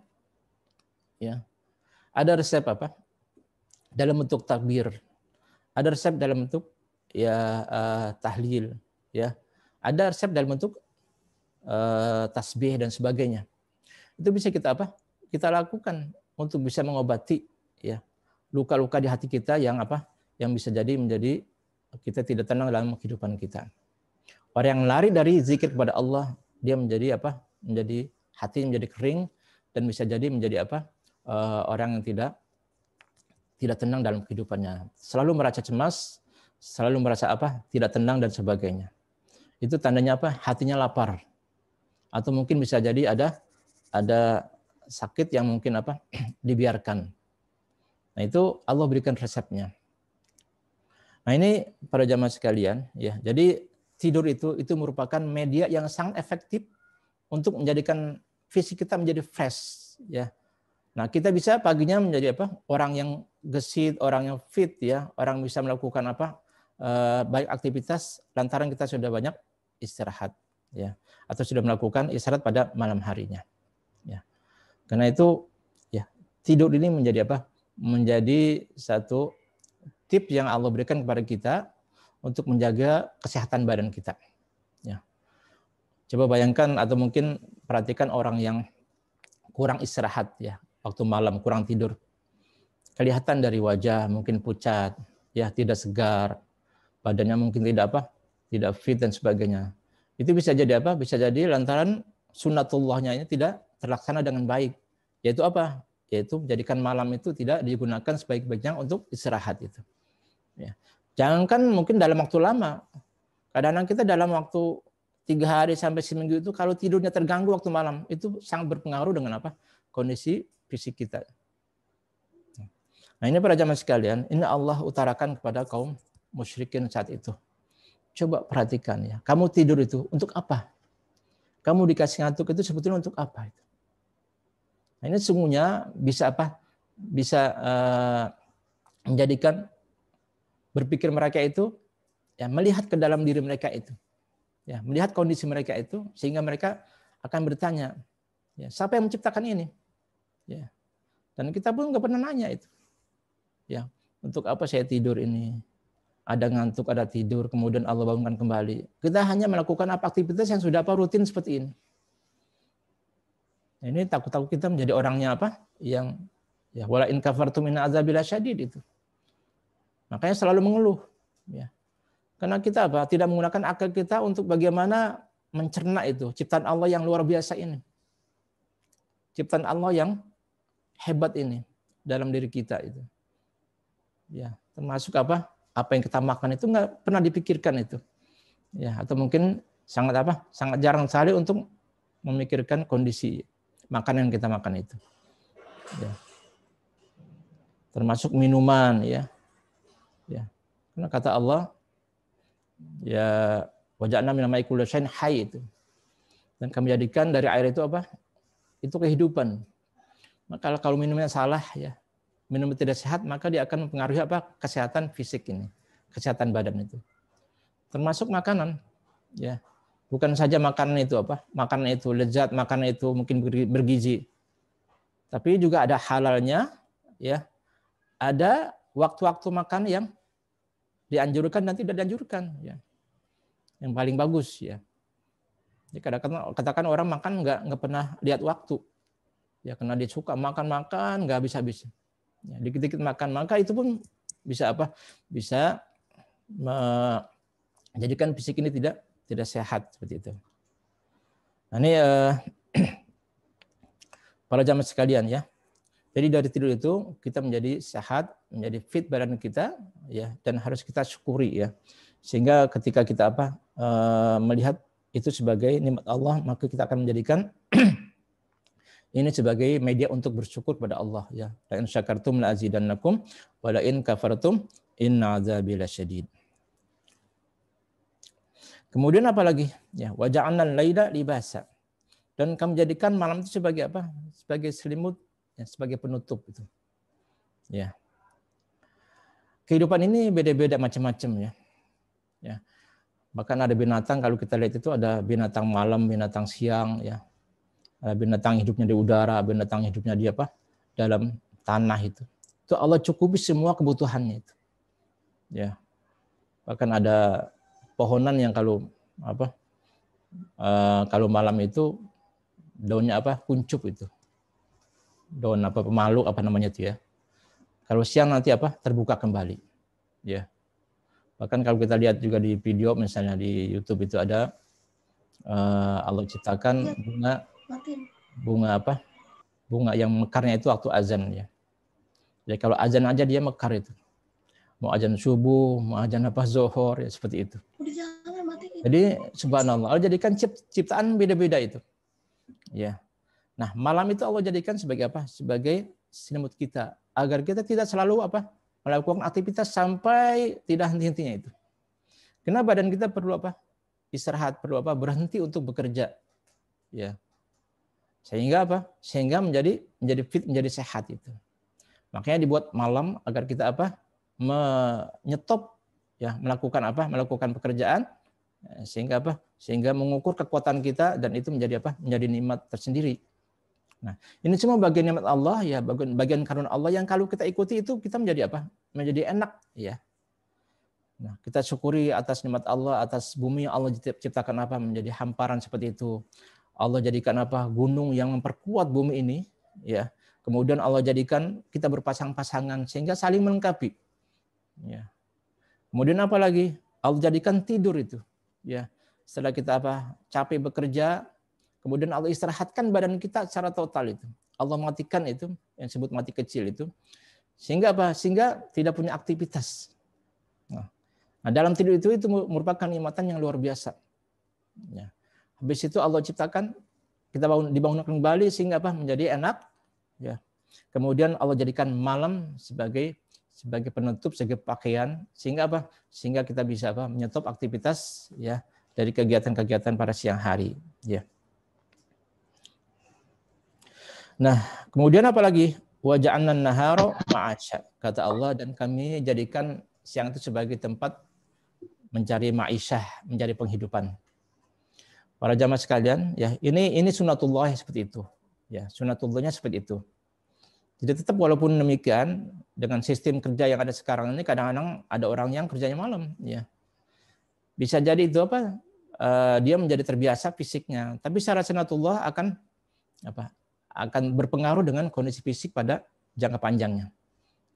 Ya. Ada resep apa? Dalam bentuk takbir. Ada resep dalam bentuk ya tahlil, ya. Ada resep dalam bentuk tasbih dan sebagainya. Itu bisa kita apa? Kita lakukan untuk bisa mengobati ya luka-luka di hati kita yang apa? Yang bisa jadi menjadi kita tidak tenang dalam kehidupan kita. Orang yang lari dari zikir kepada Allah, dia menjadi apa? Menjadi hati menjadi kering dan bisa jadi menjadi apa? Orang yang tidak tenang dalam kehidupannya. Selalu merasa cemas, selalu merasa apa? Tidak tenang dan sebagainya. Itu tandanya apa? Hatinya lapar. Atau mungkin bisa jadi ada sakit yang mungkin apa? Dibiarkan. Nah, itu Allah berikan resepnya. Nah, ini para jamaah sekalian, ya. Jadi tidur itu merupakan media yang sangat efektif untuk menjadikan fisik kita menjadi fresh, ya. Nah, kita bisa paginya menjadi apa? Orang yang gesit, orang yang fit, ya. Orang bisa melakukan apa? Baik aktivitas lantaran kita sudah banyak istirahat, ya. Atau sudah melakukan istirahat pada malam harinya, ya. Karena itu, ya, tidur ini menjadi apa? Menjadi satu tips yang Allah berikan kepada kita untuk menjaga kesehatan badan kita. Ya. Coba bayangkan atau mungkin perhatikan orang yang kurang istirahat ya, waktu malam kurang tidur. Kelihatan dari wajah mungkin pucat, ya tidak segar, badannya mungkin tidak apa, tidak fit dan sebagainya. Itu bisa jadi apa? Bisa jadi lantaran sunnatullahnya ini tidak terlaksana dengan baik. Yaitu apa? Yaitu menjadikan malam itu tidak digunakan sebaik-baiknya untuk istirahat itu. Ya. Jangankan mungkin dalam waktu lama, kadang-kadang kita dalam waktu 3 hari sampai seminggu itu kalau tidurnya terganggu waktu malam itu sangat berpengaruh dengan apa? Kondisi fisik kita. Nah, ini para jamaah sekalian, ini Allah utarakan kepada kaum musyrikin saat itu. Coba perhatikan ya, kamu tidur itu untuk apa? Kamu dikasih ngantuk itu sebetulnya untuk apa itu? Nah, ini sungguhnya bisa apa? Bisa menjadikan berpikir mereka itu ya melihat ke dalam diri mereka itu. Ya, melihat kondisi mereka itu sehingga mereka akan bertanya, ya, siapa yang menciptakan ini? Ya. Dan kita pun nggak pernah nanya itu. Ya, untuk apa saya tidur ini? Ada ngantuk, ada tidur, kemudian Allah bangunkan kembali. Kita hanya melakukan apa aktivitas yang sudah rutin seperti ini. Ini takut-takut kita menjadi orangnya apa? Yang ya wala in kafartum min azabil syadid itu. Makanya selalu mengeluh, ya. Karena kita apa? Tidak menggunakan akal kita untuk bagaimana mencerna itu ciptaan Allah yang luar biasa ini. Ciptaan Allah yang hebat ini dalam diri kita itu. Ya, termasuk apa? Apa yang kita makan itu nggak pernah dipikirkan itu. Ya, atau mungkin sangat apa? Sangat jarang sekali untuk memikirkan kondisi makanan yang kita makan itu. Ya. Termasuk minuman, ya. Ya. Karena kata Allah, ya waja'na minal ma'i kulli syai'in hayy itu. Dan kami jadikan dari air itu apa? Itu kehidupan. Maka kalau minumnya salah, ya, minum tidak sehat, maka dia akan mempengaruhi apa? Kesehatan fisik ini, kesehatan badan itu. Termasuk makanan, ya. Bukan saja makanan itu apa? Makanan itu lezat, makanan itu mungkin bergizi. Tapi juga ada halalnya, ya. Ada waktu-waktu makan yang dianjurkan dan tidak dianjurkan, ya. Yang paling bagus, ya. Jadi kadang-kadang katakan orang makan nggak pernah lihat waktu. Ya, karena dia suka makan nggak habis-habis. Ya, dikit-dikit makan, maka itu pun bisa apa? Bisa menjadikan fisik ini tidak sehat seperti itu. Nah, ini para jamaah sekalian, ya. Jadi dari tidur itu kita menjadi sehat, menjadi fit badan kita, ya, dan harus kita syukuri, ya. Sehingga ketika kita apa? Melihat itu sebagai nikmat Allah, maka kita akan menjadikan ini sebagai media untuk bersyukur kepada Allah, ya. La in syakartum la azidannakum wa la in kafartum inna azabi lasyadid. Kemudian apa lagi? Ya, wa ja'alnal laila libasa. Dan kami jadikan malam itu sebagai apa? Sebagai selimut, ya, sebagai penutup itu. Ya. Kehidupan ini beda-beda macam-macam, ya. Ya. Bahkan ada binatang, kalau kita lihat itu ada binatang malam, binatang siang, ya. Ada binatang hidupnya di udara, binatang hidupnya di apa? Dalam tanah itu. Itu Allah cukupi semua kebutuhannya itu. Ya. Bahkan ada pohonan yang kalau apa? Kalau malam itu daunnya apa? Kuncup itu. Daun apa? Pemalu apa namanya itu, ya. Kalau siang nanti apa? Terbuka kembali. Ya. Bahkan kalau kita lihat juga di video misalnya di YouTube itu ada Allah ciptakan bunga apa? Bunga yang mekarnya itu waktu azan, ya. Jadi kalau azan aja dia mekar itu. Mau azan subuh, mau azan apa zuhur, ya seperti itu. Jadi subhanallah, Allah jadikan ciptaan beda-beda itu. Ya. Nah, malam itu Allah jadikan sebagai apa? Sebagai selimut kita agar kita tidak selalu apa? Melakukan aktivitas sampai tidak henti-hentinya itu. Karena badan kita perlu apa? Istirahat, perlu apa? Berhenti untuk bekerja. Ya. Sehingga apa? Sehingga menjadi fit, menjadi sehat itu. Makanya dibuat malam agar kita apa? Menyetop, ya, melakukan apa? Melakukan pekerjaan, sehingga apa? Sehingga mengukur kekuatan kita, dan itu menjadi apa? Menjadi nikmat tersendiri. Nah, ini semua bagian nikmat Allah, ya, bagian karunia Allah yang kalau kita ikuti itu kita menjadi apa? Menjadi enak, ya. Nah, kita syukuri atas nikmat Allah, atas bumi yang Allah ciptakan apa? Menjadi hamparan seperti itu. Allah jadikan apa? Gunung yang memperkuat bumi ini, ya. Kemudian Allah jadikan kita berpasang-pasangan sehingga saling melengkapi. Ya. Kemudian apa lagi? Allah jadikan tidur itu, ya. Setelah kita apa? Capek bekerja, kemudian Allah istirahatkan badan kita secara total itu. Allah matikan itu, yang disebut mati kecil itu. Sehingga apa? Sehingga tidak punya aktivitas. Nah, dalam tidur itu merupakan nikmatan yang luar biasa. Ya. Habis itu Allah ciptakan kita dibangunkan kembali sehingga apa? Menjadi enak. Ya. Kemudian Allah jadikan malam sebagai penutup, sebagai pakaian, sehingga apa? Sehingga kita bisa apa? Menyetop aktivitas, ya, dari kegiatan-kegiatan pada siang hari. Ya. Nah, kemudian apa lagi? Wa ja'alna an-nahara ma'asya. Kata Allah, dan kami jadikan siang itu sebagai tempat mencari ma'isyah, mencari penghidupan. Para jamaah sekalian, ya, ini sunatullah seperti itu. Ya, sunatullahnya seperti itu. Jadi tetap walaupun demikian, dengan sistem kerja yang ada sekarang ini, kadang-kadang ada orang yang kerjanya malam, ya. Bisa jadi itu apa? Dia menjadi terbiasa fisiknya, tapi secara sunatullah akan apa? Akan berpengaruh dengan kondisi fisik pada jangka panjangnya.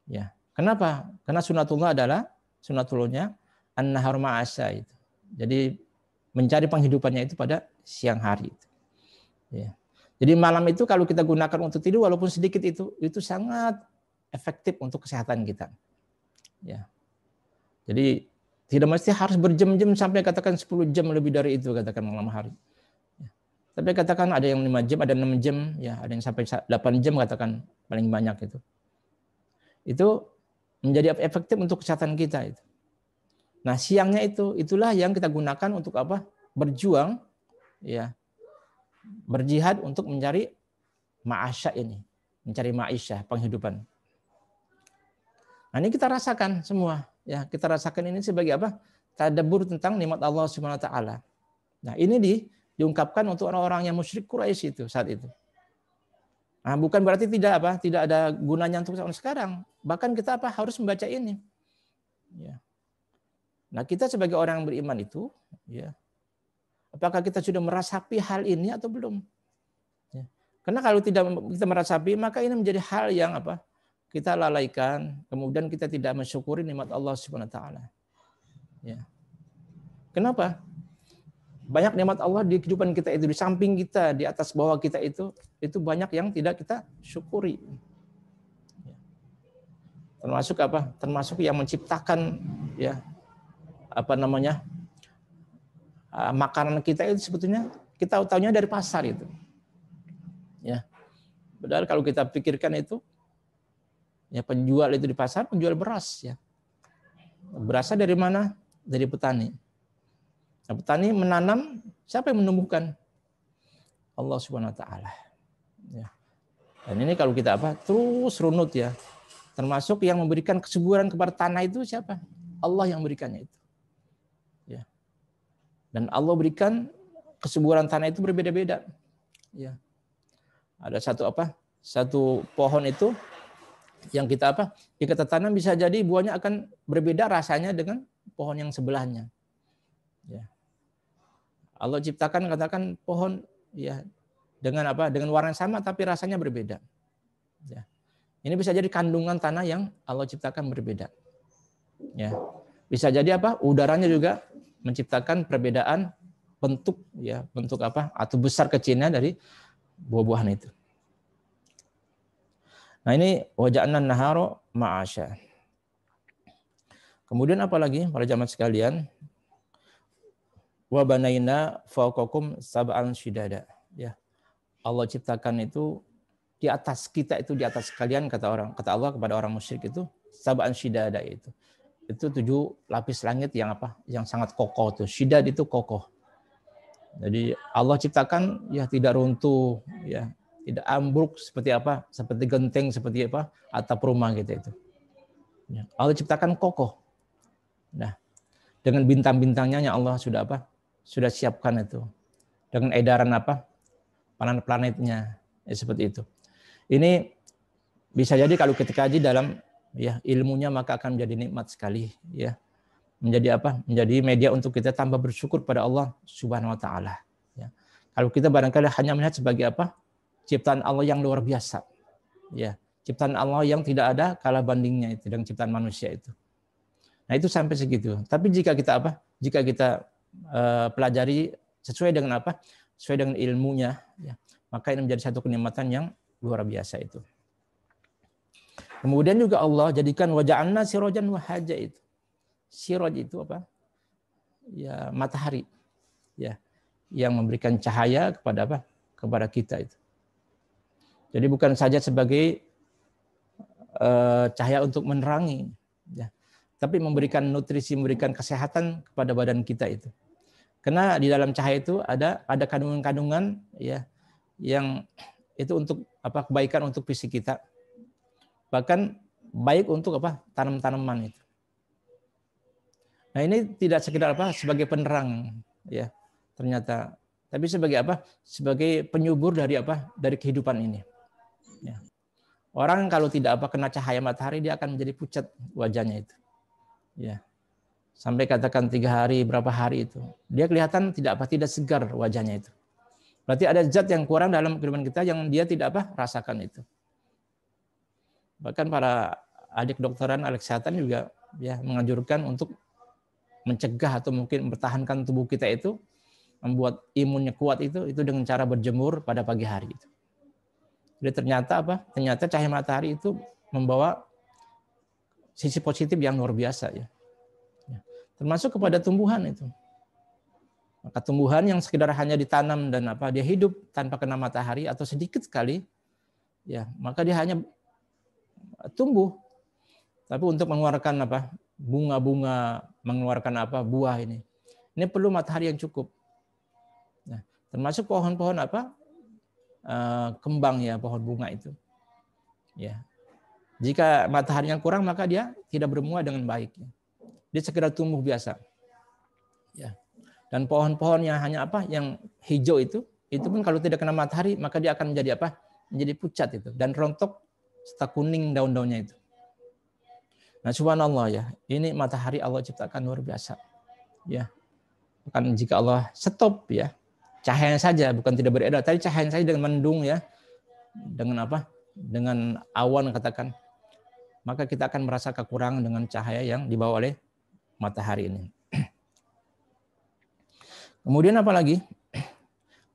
Ya. Kenapa? Karena sunatullahnya an-nahar ma'asya itu. Jadi mencari penghidupannya itu pada siang hari itu. Ya. Jadi malam itu kalau kita gunakan untuk tidur walaupun sedikit itu sangat efektif untuk kesehatan kita. Ya. Jadi tidak mesti harus berjam-jam sampai katakan 10 jam lebih dari itu katakan malam hari. Ya. Tapi katakan ada yang 5 jam, ada 6 jam, ya, ada yang sampai 8 jam katakan paling banyak itu. Itu menjadi efektif untuk kesehatan kita itu. Nah, siangnya itulah yang kita gunakan untuk apa? Berjuang, ya. Berjihad untuk mencari ma'asya ini, mencari ma'isyah, penghidupan. Nah, ini kita rasakan semua. Ya, kita rasakan ini sebagai apa? Tadabbur tentang nikmat Allah Subhanahu wa taala. Nah, ini diungkapkan untuk orang-orang yang musyrik Quraisy itu saat itu. Nah, bukan berarti tidak ada gunanya untuk sekarang. Bahkan kita harus membaca ini. Ya. Nah, kita sebagai orang yang beriman itu, ya, apakah kita sudah merasapi hal ini atau belum? Ya. Karena kalau tidak kita merasapi, maka ini menjadi hal yang kita lalaikan, kemudian kita tidak mensyukuri nikmat Allah Subhanahu wa taala. Ya. Kenapa? Banyak nikmat Allah di kehidupan kita itu, di samping kita, di atas bawah kita itu banyak yang tidak kita syukuri. Ya. Termasuk Termasuk yang menciptakan makanan kita itu sebetulnya kita tahunya dari pasar itu. Ya. Padahal kalau kita pikirkan itu, ya, penjual itu di pasar, penjual beras, ya. Berasnya dari mana? Dari petani. Nah, petani menanam, siapa yang menumbuhkan? Allah Subhanahu wa taala. Ya. Dan ini kalau kita terus runut, ya. Termasuk yang memberikan kesuburan kepada tanah itu siapa? Allah yang memberikannya itu. Ya. Dan Allah berikan kesuburan tanah itu berbeda-beda. Ya. Ada satu pohon itu yang kita tanam bisa jadi buahnya akan berbeda rasanya dengan pohon yang sebelahnya. Ya. Allah ciptakan katakan pohon, ya, dengan warna yang sama tapi rasanya berbeda. Ya. Ini bisa jadi kandungan tanah yang Allah ciptakan berbeda. Ya. Bisa jadi udaranya juga menciptakan perbedaan bentuk, ya, bentuk atau besar kecilnya dari buah-buahan itu. Nah, ini waja'na nahara ma'asya. Kemudian apalagi para jamaah sekalian? Wa banaina fawqakum sab'an shidada. Ya. Allah ciptakan itu di atas kita itu, di atas kalian, kata Allah kepada orang musyrik itu, sab'an shidada itu. Itu 7 lapis langit yang yang sangat kokoh tuh. Shidad itu kokoh. Jadi Allah ciptakan ya tidak runtuh, ya. Tidak ambruk seperti seperti genteng, seperti atap rumah gitu itu. Ya. Allah ciptakan kokoh. Nah, dengan bintang-bintangnya yang Allah sudah sudah siapkan itu. Dengan edaran planet-planetnya, ya, seperti itu. Ini bisa jadi kalau kita kaji dalam ilmunya maka akan menjadi nikmat sekali, ya. Menjadi media untuk kita tambah bersyukur pada Allah Subhanahu wa taala, ya. Kalau kita barangkali hanya melihat sebagai ciptaan Allah yang luar biasa, ya, ciptaan Allah yang tidak ada kalah bandingnya itu dengan ciptaan manusia itu. Nah, itu sampai segitu. Tapi jika kita pelajari sesuai dengan sesuai dengan ilmunya, ya, maka ini menjadi satu kenikmatan yang luar biasa itu. Kemudian juga Allah jadikan waja'alna sirajan wahaja itu. Siraj itu ya, matahari, ya, yang memberikan cahaya kepada kita itu. Jadi bukan saja sebagai cahaya untuk menerangi, ya, tapi memberikan nutrisi, memberikan kesehatan kepada badan kita itu. Karena di dalam cahaya itu ada kandungan-kandungan, ya, yang itu untuk kebaikan untuk fisik kita. Bahkan baik untuk tanam-tanaman itu. Nah, ini tidak sekedar sebagai penerang, ya, ternyata, tapi sebagai sebagai penyubur dari dari kehidupan ini. Ya. Orang kalau tidak kena cahaya matahari dia akan menjadi pucat wajahnya itu. Ya. Sampai katakan 3 hari, berapa hari itu. Dia kelihatan tidak segar wajahnya itu. Berarti ada zat yang kurang dalam kehidupan kita yang dia tidak rasakan itu. Bahkan para adik dokteran, ahli kesehatan juga ya menganjurkan untuk mencegah atau mungkin mempertahankan tubuh kita itu, membuat imunnya kuat itu dengan cara berjemur pada pagi hari itu. Jadi ternyata cahaya matahari itu membawa sisi positif yang luar biasa ya. Termasuk kepada tumbuhan itu. Maka tumbuhan yang sekedar hanya ditanam dan dia hidup tanpa kena matahari atau sedikit sekali, ya maka dia hanya tumbuh. Tapi untuk mengeluarkan bunga-bunga, mengeluarkan buah ini perlu matahari yang cukup. Nah, termasuk pohon-pohon kembang ya, pohon bunga itu. Ya, jika mataharinya kurang maka dia tidak berbuah dengan baik. Dia sekedar tumbuh biasa. Ya. Dan pohon-pohon yang hanya yang hijau itu pun kalau tidak kena matahari maka dia akan menjadi menjadi pucat itu dan rontok serta kuning daun-daunnya itu. Nah, subhanallah ya, ini matahari Allah ciptakan luar biasa. Ya. Bukan jika Allah stop ya, cahayanya saja bukan tidak beredar, tadi cahayanya saja dengan mendung ya. Dengan dengan awan katakan, maka kita akan merasa kekurangan dengan cahaya yang dibawa oleh matahari ini. Kemudian apa lagi?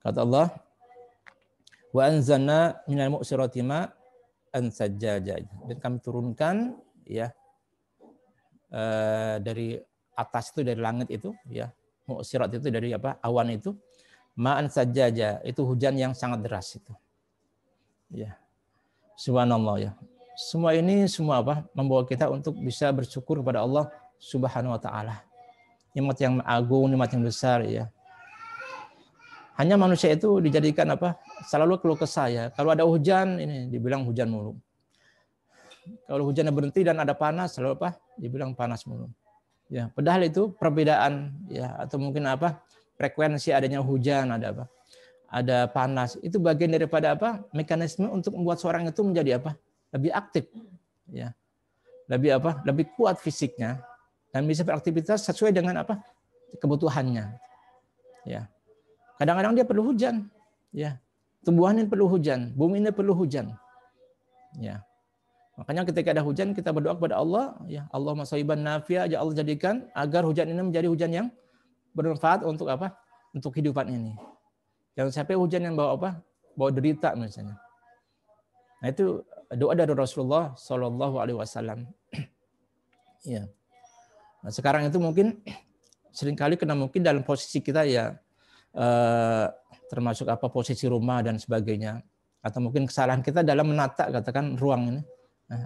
Kata Allah, wa anzalna minal mu'sirati ma'an sajjaja. Dan kami turunkan ya dari atas itu, dari langit itu ya, mu'sirat itu dari awan itu, ma'an sajjaja, itu hujan yang sangat deras itu. Ya. Subhanallah ya. Semua ini membawa kita untuk bisa bersyukur kepada Allah Subhanahu wa taala. Nikmat yang agung, nikmat yang besar ya. Hanya manusia itu dijadikan selalu keluh kesah ya. Kalau ada hujan ini dibilang hujan mulu. Kalau hujannya berhenti dan ada panas selalu dibilang panas mulu. Ya, padahal itu perbedaan ya, atau mungkin frekuensi adanya hujan, ada panas, itu bagian daripada mekanisme untuk membuat seorang itu menjadi lebih aktif ya, lebih kuat fisiknya dan bisa beraktivitas sesuai dengan kebutuhannya ya. Kadang-kadang dia perlu hujan ya, tumbuhan ini perlu hujan, bumi ini perlu hujan ya. Makanya ketika ada hujan kita berdoa kepada Allah ya, Allahumma shayyiban nafi'a, ya Allah jadikan agar hujan ini menjadi hujan yang bermanfaat untuk untuk kehidupan ini. Jangan sampai hujan yang bawa derita misalnya. Nah, itu doa dari Rasulullah Shallallahu Alaihi Wasallam. Ya. Nah, sekarang itu mungkin seringkali mungkin dalam posisi kita ya, termasuk posisi rumah dan sebagainya, atau mungkin kesalahan kita dalam menata katakan ruang ini,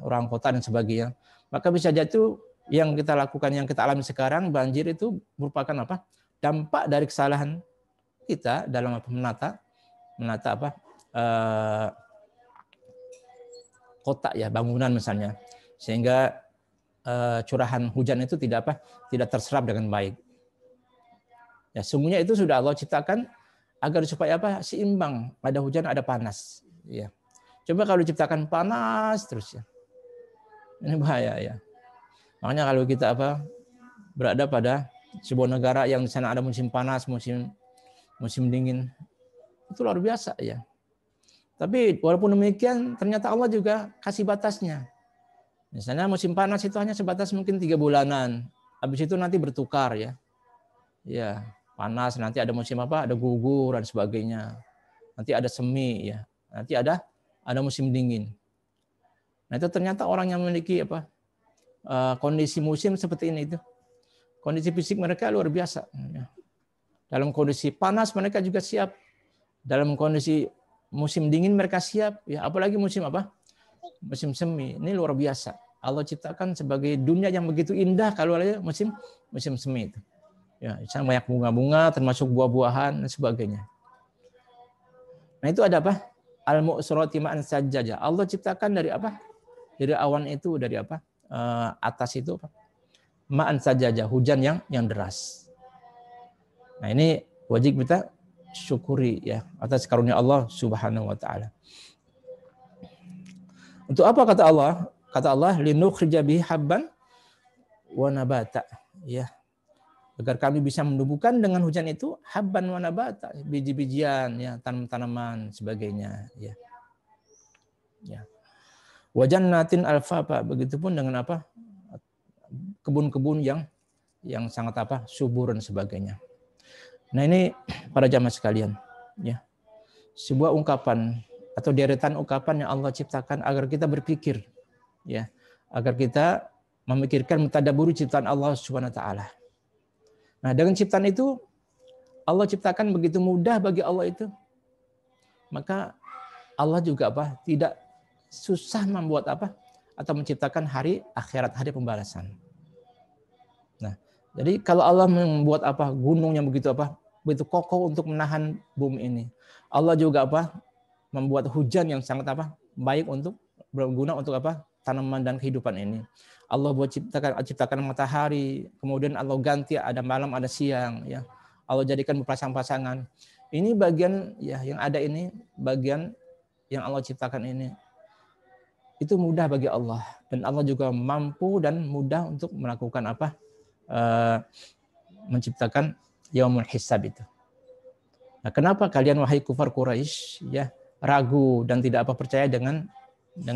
ruang kota dan sebagainya. Maka bisa jadi itu yang kita lakukan, yang kita alami sekarang, banjir itu merupakan dampak dari kesalahan kita dalam menata kota ya, bangunan misalnya, sehingga curahan hujan itu tidak terserap dengan baik. Ya, semuanya itu sudah Allah ciptakan agar supaya seimbang, ada hujan ada panas. Ya. Coba kalau diciptakan panas terus ya, ini bahaya ya. Makanya kalau kita berada pada sebuah negara yang di sana ada musim panas, musim dingin, itu luar biasa ya. Tapi walaupun demikian ternyata Allah juga kasih batasnya. Misalnya musim panas itu hanya sebatas mungkin 3 bulanan. Habis itu nanti bertukar ya. Ya, panas, nanti ada musim ada gugur dan sebagainya. Nanti ada semi ya. Nanti ada musim dingin. Nah, itu ternyata orang yang memiliki kondisi musim seperti ini itu, kondisi fisik mereka luar biasa. Dalam kondisi panas mereka juga siap. Dalam kondisi musim dingin mereka siap. Ya, apalagi musim musim semi. Ini luar biasa. Allah ciptakan sebagai dunia yang begitu indah kalau ada musim semi itu. Ya, misalnya banyak bunga-bunga, termasuk buah-buahan dan sebagainya. Nah, itu ada Al-mu'sirati ma'an sajjaja. Allah ciptakan dari Dari awan itu, dari atas itu ma'an sajjaja, hujan yang deras. Nah, ini wajib kita syukuri ya atas karunia Allah Subhanahu wa taala. Untuk apa kata Allah? Kata Allah, linukhrija bihi habban wa nabata. Ya, agar kami bisa menumbuhkan dengan hujan itu habban wa nabata, biji-bijian, ya, tanaman-tanaman sebagainya, ya. Ya. Wa jannatin alfafa, begitupun dengan apa? Kebun-kebun yang sangat apa? Subur dan sebagainya. Nah, ini para jamaah sekalian, ya. Sebuah ungkapan atau deretan ungkapan yang Allah ciptakan agar kita berpikir, ya, agar kita memikirkan, mentadabburi ciptaan Allah Subhanahu wa taala. Nah, dengan ciptaan itu Allah ciptakan begitu mudah bagi Allah itu. Maka Allah juga apa? Tidak susah membuat apa? Atau menciptakan hari akhirat, hari pembalasan. Nah, jadi kalau Allah membuat apa? Gunung yang begitu apa? Begitu kokoh untuk menahan bumi ini. Allah juga apa? Membuat hujan yang sangat apa? Baik untuk berguna untuk apa? Tanaman dan kehidupan ini. Allah buat ciptakan matahari, kemudian Allah ganti ada malam, ada siang, ya. Allah jadikan berpasang-pasangan. Ini bagian ya yang ada ini, bagian yang Allah ciptakan ini. Itu mudah bagi Allah, dan Allah juga mampu dan mudah untuk melakukan apa? Menciptakan yaumul hisab itu. Nah, kenapa kalian wahai kufar Quraisy ya ragu dan tidak apa percaya dengan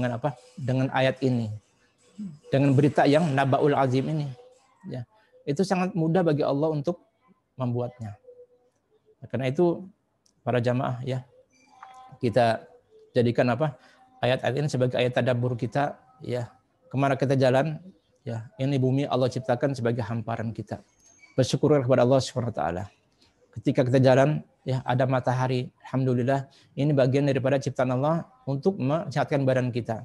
apa? Dengan ayat ini. Dengan berita yang nabaul azim ini, ya. Itu sangat mudah bagi Allah untuk membuatnya. Nah, karena itu para jamaah ya, kita jadikan apa? Ayat-ayat ini sebagai ayat tadabbur kita, ya. Kemana kita jalan, ya. Ini bumi Allah ciptakan sebagai hamparan kita. Bersyukurlah kepada Allah Subhanahu wa taala. Ketika kita jalan, ya, ada matahari, alhamdulillah, ini bagian daripada ciptaan Allah untuk menyehatkan badan kita.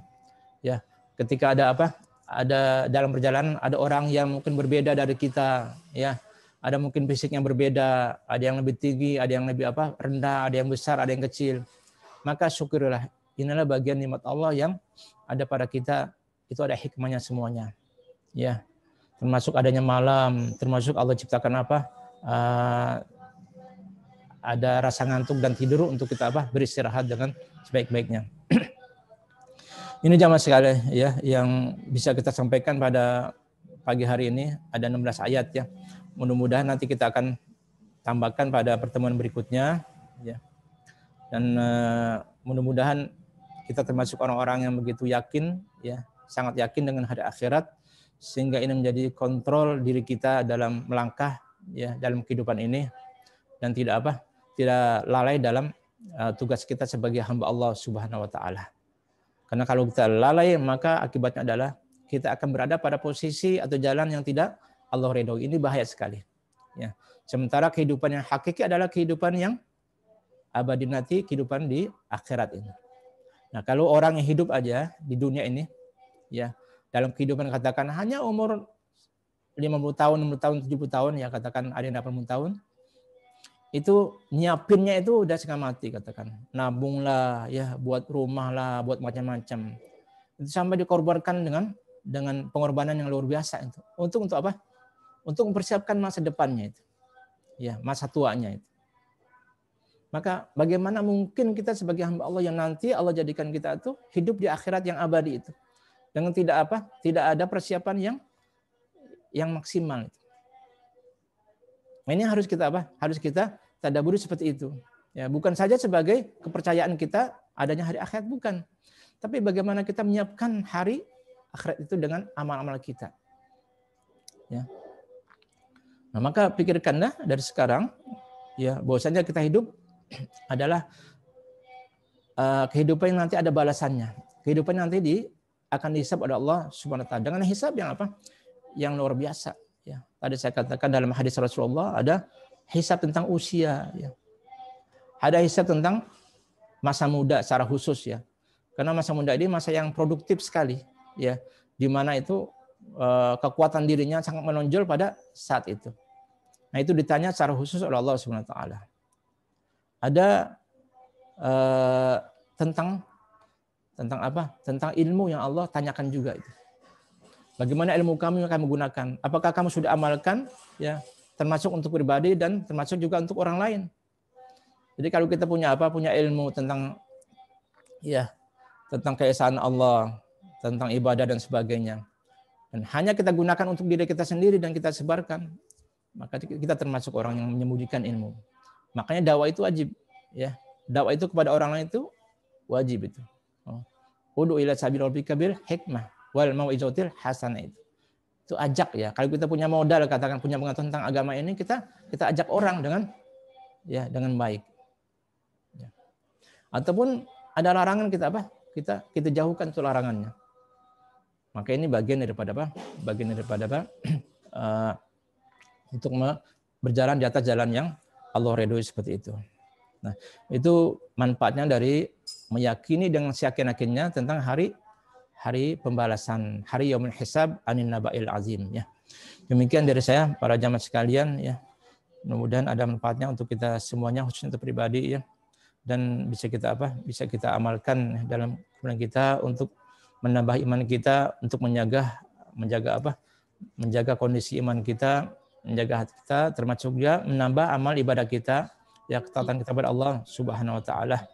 Ya, ketika ada apa? Ada dalam perjalanan ada orang yang mungkin berbeda dari kita, ya. Ada mungkin fisik yang berbeda, ada yang lebih tinggi, ada yang lebih apa? Rendah, ada yang besar, ada yang kecil. Maka syukurlah, inilah bagian nikmat Allah yang ada pada kita, itu ada hikmahnya semuanya. Ya. Termasuk adanya malam, termasuk Allah ciptakan apa? Ada rasa ngantuk dan tidur untuk kita apa? Beristirahat dengan sebaik-baiknya. Ini jamaah sekalian ya yang bisa kita sampaikan pada pagi hari ini, ada 16 ayat ya. Mudah-mudahan nanti kita akan tambahkan pada pertemuan berikutnya ya. Dan mudah-mudahan kita termasuk orang-orang yang begitu yakin ya, sangat yakin dengan hari akhirat, sehingga ini menjadi kontrol diri kita dalam melangkah ya dalam kehidupan ini, dan tidak apa? Tidak lalai dalam tugas kita sebagai hamba Allah Subhanahu wa taala. Karena kalau kita lalai, maka akibatnya adalah kita akan berada pada posisi atau jalan yang tidak Allah ridhoi. Ini bahaya sekali. Ya. Sementara kehidupan yang hakiki adalah kehidupan yang abadi nanti, kehidupan di akhirat ini. Nah, kalau orang yang hidup aja di dunia ini, ya dalam kehidupan katakan hanya umur 50 tahun, 60 tahun, 70 tahun, ya katakan ada yang 80 tahun, itu nyiapinnya itu udah setengah mati katakan. Nabung lah, ya buat rumah lah, buat macam-macam. Itu sampai dikorbankan dengan pengorbanan yang luar biasa itu. Untuk apa? Untuk mempersiapkan masa depannya itu. Ya, masa tuanya itu. Maka bagaimana mungkin kita sebagai hamba Allah yang nanti Allah jadikan kita itu hidup di akhirat yang abadi itu. Dengan tidak apa? Tidak ada persiapan yang maksimal itu. Ini harus kita apa? Harus kita tadabburi seperti itu. Ya, bukan saja sebagai kepercayaan kita adanya hari akhirat, bukan. Tapi bagaimana kita menyiapkan hari akhirat itu dengan amal-amal kita. Ya. Nah, maka pikirkanlah dari sekarang ya bahwasanya kita hidup adalah kehidupan yang nanti ada balasannya. Kehidupan yang nanti akan dihisab oleh Allah Subhanahu wa taala dengan hisab yang apa? Yang luar biasa. Ya, tadi saya katakan dalam hadis Rasulullah ada hisab tentang usia, ya. Ada hisab tentang masa muda secara khusus ya. Karena masa muda ini masa yang produktif sekali, ya. Di mana itu kekuatan dirinya sangat menonjol pada saat itu. Nah, itu ditanya secara khusus oleh Allah Subhanahu wa taala. Ada tentang apa? Tentang ilmu yang Allah tanyakan juga itu. Bagaimana ilmu kamu yang kamu gunakan? Apakah kamu sudah amalkan? Ya, termasuk untuk pribadi dan termasuk juga untuk orang lain. Jadi kalau kita punya ilmu tentang ya tentang keesaan Allah, tentang ibadah dan sebagainya. Dan hanya kita gunakan untuk diri kita sendiri dan kita sebarkan, maka kita termasuk orang yang menyembunyikan ilmu. Makanya dakwah itu wajib, ya. Dakwah itu kepada orang lain itu wajib itu. Udu ila sabil rabbika bil hikmah wal mau'izatil hasanah itu. Itu ajak ya. Kalau kita punya modal, katakan punya pengetahuan tentang agama ini, kita ajak orang dengan baik. Ya. Ataupun ada larangan kita kita jauhkan itu larangannya. Maka ini bagian daripada untuk berjalan di atas jalan yang Allah ridhoi seperti itu. Nah, itu manfaatnya dari meyakini dengan seyakin-yakinnya tentang hari pembalasan, hari yaumul hisab anin naba'il azim ya. Demikian dari saya para jamaah sekalian ya. Mudah-mudahan ada manfaatnya untuk kita semuanya, khususnya untuk pribadi ya. Dan bisa kita amalkan dalam kehidupan kita untuk menambah iman kita, untuk menjaga kondisi iman kita, menjaga hati kita, termasuk juga menambah amal ibadah kita, ya ketaatan kita kepada Allah Subhanahu wa taala.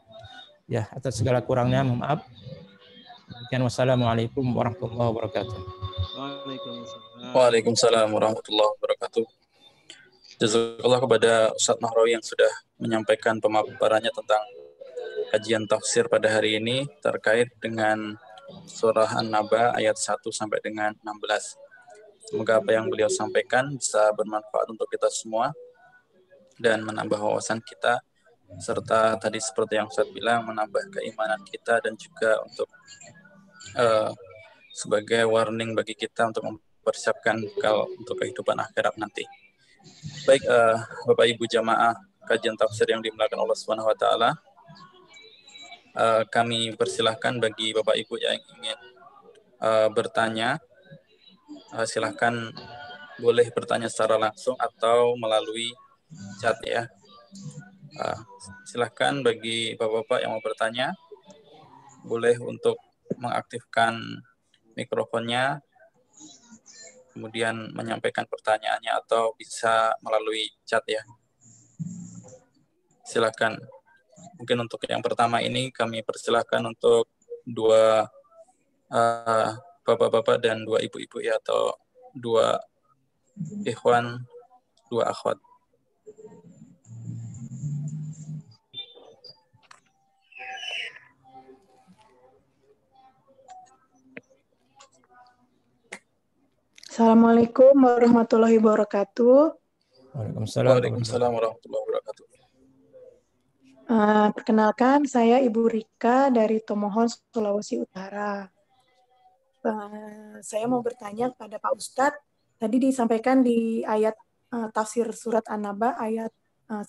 Ya, atas segala kurangnya maaf. Demikian, wassalamualaikum warahmatullahi wabarakatuh. Waalaikumsalam warahmatullahi wabarakatuh. Jazakallah kepada Ustadz Nahrawi yang sudah menyampaikan pemaparannya tentang kajian tafsir pada hari ini terkait dengan surah An-Naba ayat 1 sampai dengan 16. Semoga apa yang beliau sampaikan bisa bermanfaat untuk kita semua dan menambah wawasan kita, serta tadi seperti yang Ustadz bilang, menambah keimanan kita dan juga untuk sebagai warning bagi kita untuk mempersiapkan bekal untuk kehidupan akhirat nanti. Baik, Bapak Ibu jamaah kajian tafsir yang dimuliakan Allah Subhanahu wa taala, kami persilahkan bagi Bapak Ibu yang ingin bertanya, silahkan boleh bertanya secara langsung atau melalui chat ya. Silahkan bagi Bapak-Bapak yang mau bertanya, boleh untuk mengaktifkan mikrofonnya, kemudian menyampaikan pertanyaannya atau bisa melalui chat ya. Silakan. Mungkin untuk yang pertama ini kami persilahkan untuk dua bapak-bapak dan dua ibu-ibu ya, atau dua ikhwan, dua akhwat. Assalamualaikum warahmatullahi wabarakatuh. Waalaikumsalam warahmatullahi wabarakatuh. Perkenalkan, saya Ibu Rika dari Tomohon, Sulawesi Utara. Saya mau bertanya kepada Pak Ustadz. Tadi disampaikan di ayat tafsir surat An-Naba ayat 1-3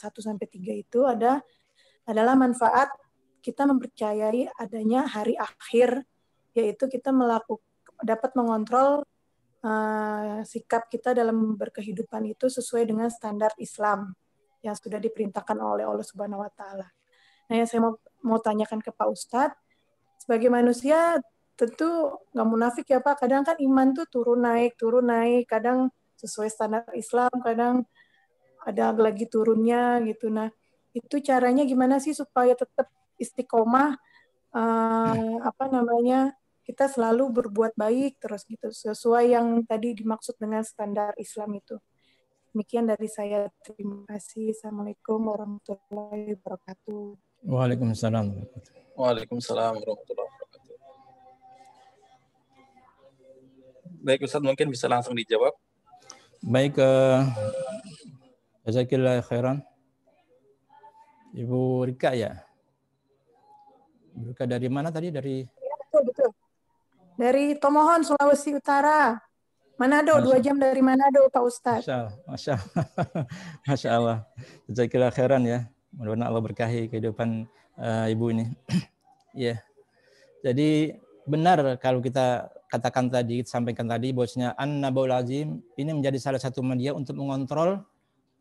itu adalah manfaat kita mempercayai adanya hari akhir, yaitu kita dapat mengontrol sikap kita dalam berkehidupan itu sesuai dengan standar Islam yang sudah diperintahkan oleh Allah Subhanahu wa taala. Nah, yang saya mau tanyakan ke Pak Ustadz, sebagai manusia tentu nggak munafik ya Pak, kadang kan iman tuh turun naik, kadang sesuai standar Islam, kadang ada lagi turunnya gitu. Nah, itu caranya gimana sih supaya tetap istiqomah, kita selalu berbuat baik terus gitu, sesuai yang tadi dimaksud dengan standar Islam itu. Demikian dari saya. Terima kasih. Assalamualaikum warahmatullahi wabarakatuh. Waalaikumsalam. Waalaikumsalam warahmatullahi wabarakatuh. Baik Ustadz, mungkin bisa langsung dijawab. Baik, jazakillah khairan. Ibu Rika ya? Ibu Rika dari mana tadi? Dari betul. Dari Tomohon, Sulawesi Utara. Manado, 2 jam dari Manado, Pak Ustadz. Masya Allah. Jazakillah khairan ya. Mudah-mudahan Allah berkahi kehidupan ibu ini. Ya. Jadi benar kalau kita katakan tadi, sampaikan tadi, bahwasanya An-Nabaul Azim ini menjadi salah satu media untuk mengontrol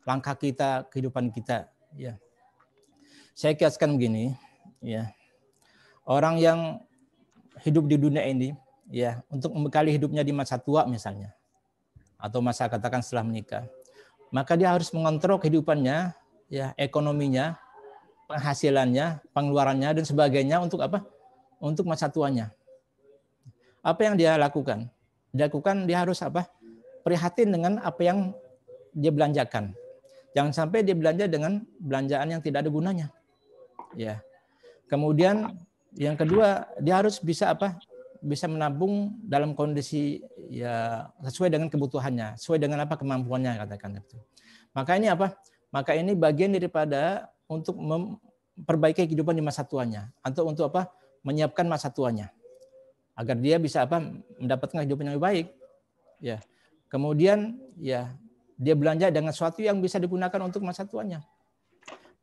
langkah kita, kehidupan kita. Ya. Saya kiaskan begini, ya. Orang yang hidup di dunia ini, ya, untuk membekali hidupnya di masa tua misalnya, atau masa katakan setelah menikah, maka dia harus mengontrol kehidupannya, ya, ekonominya, penghasilannya, pengeluarannya dan sebagainya untuk apa? untuk masa tuanya. Apa yang dia lakukan? Dia harus apa? Prihatin dengan apa yang dia belanjakan. Jangan sampai dia belanja dengan belanjaan yang tidak ada gunanya. Ya. Kemudian yang kedua, dia harus bisa apa? Bisa menabung dalam kondisi ya sesuai dengan kebutuhannya, sesuai dengan apa kemampuannya, katakan itu. Maka ini apa? Maka ini bagian daripada untuk memperbaiki kehidupan di masa tuanya, atau untuk apa? Menyiapkan masa tuanya agar dia bisa apa? Mendapatkan kehidupan yang lebih baik. Ya. Kemudian ya dia belanja dengan sesuatu yang bisa digunakan untuk masa tuanya.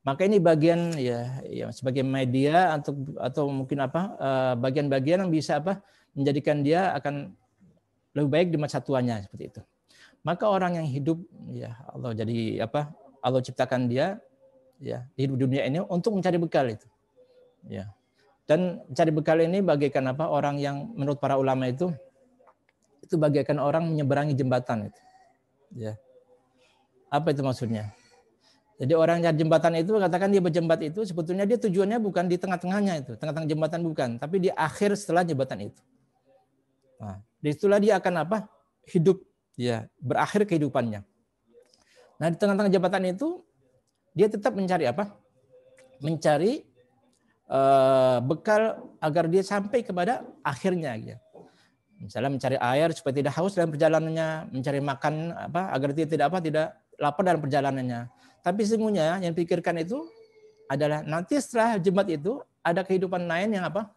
Maka ini bagian ya sebagai media atau mungkin apa bagian-bagian yang bisa apa menjadikan dia akan lebih baik di masa tuanya seperti itu. Maka orang yang hidup ya Allah jadi apa Allah ciptakan dia ya hidup di dunia ini untuk mencari bekal itu. Ya. Dan mencari bekal ini bagaikan apa orang yang menurut para ulama itu bagaikan orang menyeberangi jembatan itu. Ya. Apa itu maksudnya? Jadi orang yang jembatan itu katakan dia berjembat itu sebetulnya dia tujuannya bukan di tengah-tengahnya itu, tengah-tengah jembatan bukan, tapi di akhir setelah jembatan itu. Nah, disitulah dia akan apa? Hidup, ya, berakhir kehidupannya. Nah, di tengah-tengah jembatan itu dia tetap mencari apa? Mencari bekal agar dia sampai kepada akhirnya gitu. Misalnya mencari air supaya tidak haus dalam perjalanannya, mencari makan apa agar dia tidak lapar dalam perjalanannya. Tapi sesungguhnya yang pikirkan itu adalah nanti setelah jembat itu ada kehidupan lain yang apa?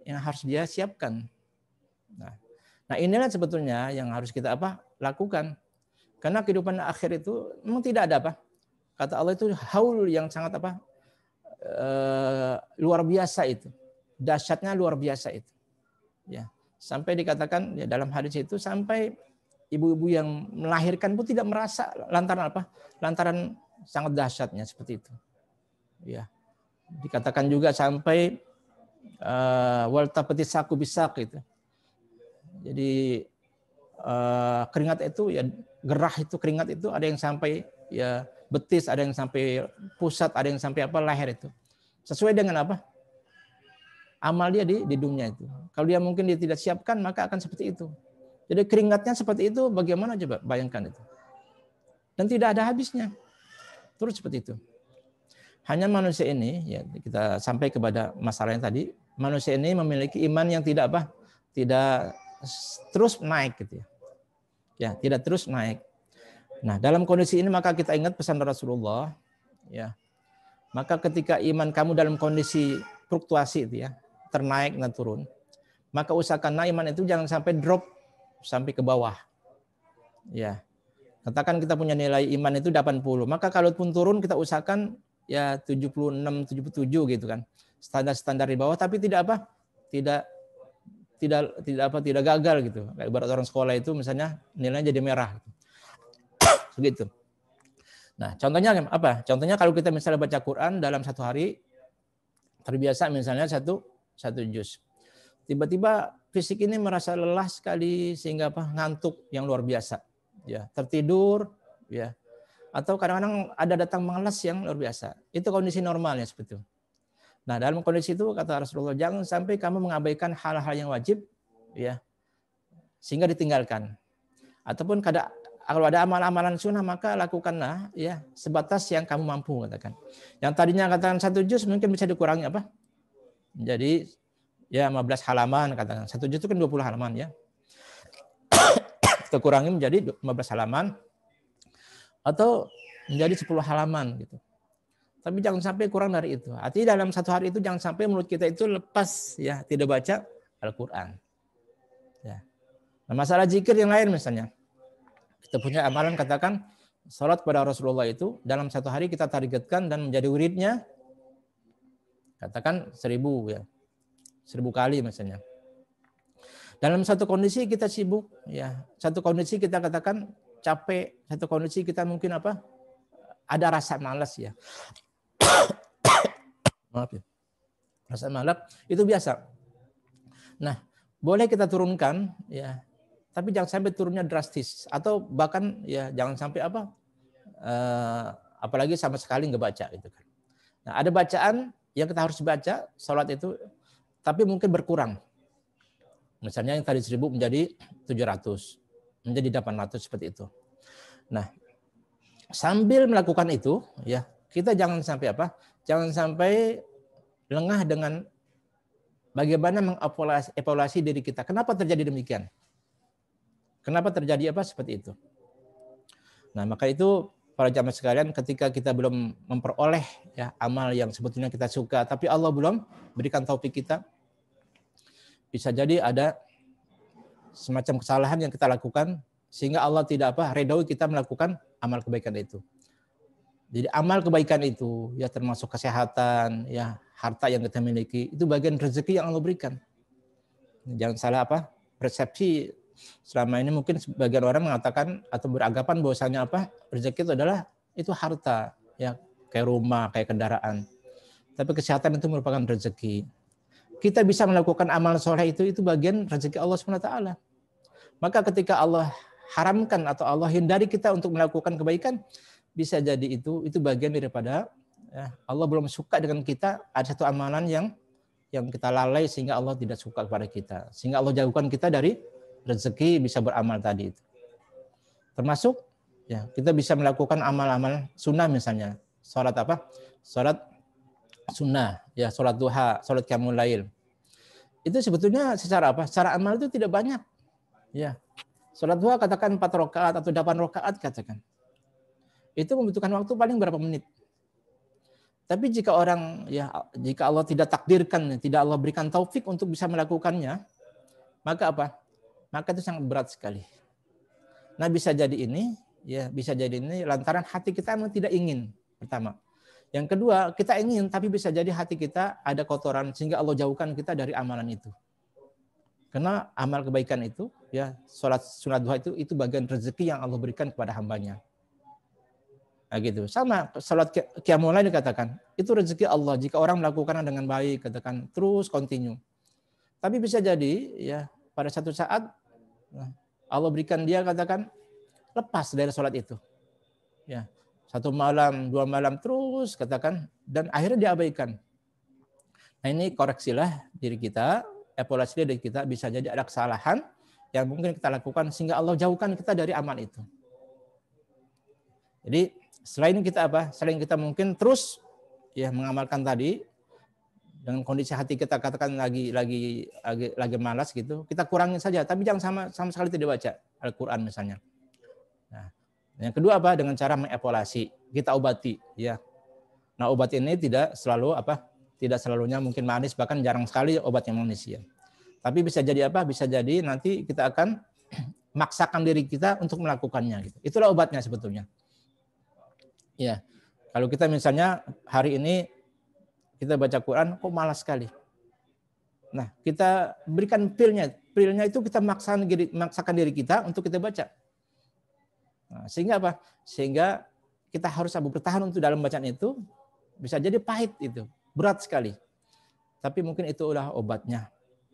Yang harus dia siapkan. Nah, inilah sebetulnya yang harus kita apa? Lakukan. Karena kehidupan akhir itu memang tidak ada apa? Kata Allah itu haul yang sangat apa? Luar biasa itu. Dahsyatnya luar biasa itu. Ya. Sampai dikatakan ya dalam hadis itu sampai ibu-ibu yang melahirkan pun tidak merasa lantaran apa? Lantaran sangat dahsyatnya seperti itu. Ya. Dikatakan juga sampai wal tapati saku bisak itu. Jadi keringat itu ya gerah itu keringat itu ada yang sampai ya betis, ada yang sampai pusat, ada yang sampai apa leher itu. Sesuai dengan apa? Amal dia di dunia itu. Kalau dia mungkin dia tidak siapkan maka akan seperti itu. Jadi keringatnya seperti itu bagaimana coba bayangkan itu. Dan tidak ada habisnya. Terus seperti itu. Hanya manusia ini ya kita sampai kepada masalah yang tadi, manusia ini memiliki iman yang tidak apa? Tidak terus naik gitu ya. Ya, tidak terus naik. Nah, dalam kondisi ini maka kita ingat pesan Rasulullah ya. Maka ketika iman kamu dalam kondisi fluktuasi itu ya, ternaik dan turun, maka usahakan iman itu jangan sampai drop sampai ke bawah. Ya. Katakan kita punya nilai iman itu 80, maka kalaupun turun kita usahakan ya 76, 77 gitu kan. Standar-standar di bawah tapi tidak apa? Tidak gagal gitu. Kayak ibarat orang sekolah itu misalnya nilainya jadi merah. Begitu. Nah, contohnya apa? Contohnya kalau kita misalnya baca Quran dalam satu hari terbiasa misalnya satu juz. Tiba-tiba fisik ini merasa lelah sekali sehingga apa? Ngantuk yang luar biasa. Ya, tertidur ya. Atau kadang-kadang ada datang malas yang luar biasa. Itu kondisi normalnya seperti itu. Nah, dalam kondisi itu kata Rasulullah jangan sampai kamu mengabaikan hal-hal yang wajib ya. Sehingga ditinggalkan. Ataupun kalau ada amalan-amalan sunnah maka lakukanlah ya sebatas yang kamu mampu katakan. Yang tadinya katakan 1 juz mungkin bisa dikurangi apa? Jadi ya 15 halaman katakan. 1 juz itu kan 20 halaman ya. Kita kurangi menjadi 15 halaman atau menjadi 10 halaman gitu. Tapi jangan sampai kurang dari itu. Artinya dalam satu hari itu jangan sampai mulut kita itu lepas ya tidak baca Al-Qur'an. Ya. Nah, masalah zikir yang lain misalnya. Kita punya amalan katakan salat pada Rasulullah itu dalam satu hari kita targetkan dan menjadi wiridnya katakan 1000 ya. 1000 kali misalnya. Dalam satu kondisi kita sibuk ya, satu kondisi kita katakan capek, satu kondisi kita mungkin apa? Ada rasa malas ya. Maaf ya. Rasa malas itu biasa. Nah, boleh kita turunkan ya. Tapi jangan sampai turunnya drastis atau bahkan ya jangan sampai apa? Apalagi sama sekali nggak baca gitu kan. Nah, ada bacaan yang kita harus baca salat itu tapi mungkin berkurang. Misalnya yang tadi 1.000 menjadi 700, menjadi 800 seperti itu. Nah, sambil melakukan itu, ya kita jangan sampai apa? Jangan sampai lengah dengan bagaimana mengevaluasi diri kita. Kenapa terjadi demikian? Kenapa terjadi apa seperti itu? Nah, maka itu para jamaah sekalian, ketika kita belum memperoleh ya amal yang sebetulnya kita suka, tapi Allah belum berikan taufik kita, bisa jadi ada semacam kesalahan yang kita lakukan sehingga Allah tidak redoi kita melakukan amal kebaikan itu. Jadi amal kebaikan itu ya termasuk kesehatan, ya harta yang kita miliki, itu bagian rezeki yang Allah berikan. Jangan salah persepsi selama ini mungkin sebagian orang mengatakan atau beranggapan bahwasanya rezeki itu adalah itu harta, ya kayak rumah, kayak kendaraan. Tapi kesehatan itu merupakan rezeki. Kita bisa melakukan amal soleh itu bagian rezeki Allah SWT. Maka ketika Allah haramkan atau Allah hindari kita untuk melakukan kebaikan, bisa jadi itu bagian daripada ya, Allah belum suka dengan kita, ada satu amalan yang kita lalai sehingga Allah tidak suka kepada kita, sehingga Allah jauhkan kita dari rezeki bisa beramal tadi itu. Termasuk ya kita bisa melakukan amal-amal sunnah, misalnya salat salat sunnah, ya salat duha, salat qiyamul lail. Itu sebetulnya secara secara amal itu tidak banyak. Ya. Salat duha katakan 4 rakaat atau 8 rakaat katakan. Itu membutuhkan waktu paling berapa menit. Tapi jika jika Allah tidak takdirkan, tidak Allah berikan taufik untuk bisa melakukannya, maka maka itu sangat berat sekali. Nah, bisa jadi ini lantaran hati kita memang tidak ingin, pertama. Yang kedua, kita ingin tapi bisa jadi hati kita ada kotoran sehingga Allah jauhkan kita dari amalan itu. Karena amal kebaikan itu, ya sholat sunat duha itu bagian rezeki yang Allah berikan kepada hambanya. Nah gitu. Sama sholat qiyamul lail dikatakan, itu rezeki Allah. Jika orang melakukannya dengan baik, katakan terus continue. Tapi bisa jadi ya pada satu saat Allah berikan dia katakan lepas dari sholat itu. Ya, 1 malam, 2 malam terus katakan dan akhirnya diabaikan. Nah ini koreksilah diri kita. Evaluasi dari kita, bisa jadi ada kesalahan yang mungkin kita lakukan sehingga Allah jauhkan kita dari amal itu. Jadi selain kita mungkin terus ya mengamalkan tadi dengan kondisi hati kita katakan lagi malas gitu, kita kurangin saja, tapi jangan sama sekali tidak baca Al-Qur'an misalnya. Nah, yang kedua dengan cara mengevaluasi, kita obati ya. Nah, obat ini tidak selalunya mungkin manis, bahkan jarang sekali obat yang manis ya. Tapi bisa jadi bisa jadi nanti kita akan maksakan diri kita untuk melakukannya gitu. Itulah obatnya sebetulnya. Ya. Kalau kita misalnya hari ini kita baca Quran kok malas sekali. Nah, kita berikan pilnya. Pilnya itu kita maksakan diri kita untuk kita baca. Nah, sehingga Sehingga kita harus bertahan untuk dalam bacaan itu. Bisa jadi pahit itu. Berat sekali. Tapi mungkin itu udah obatnya.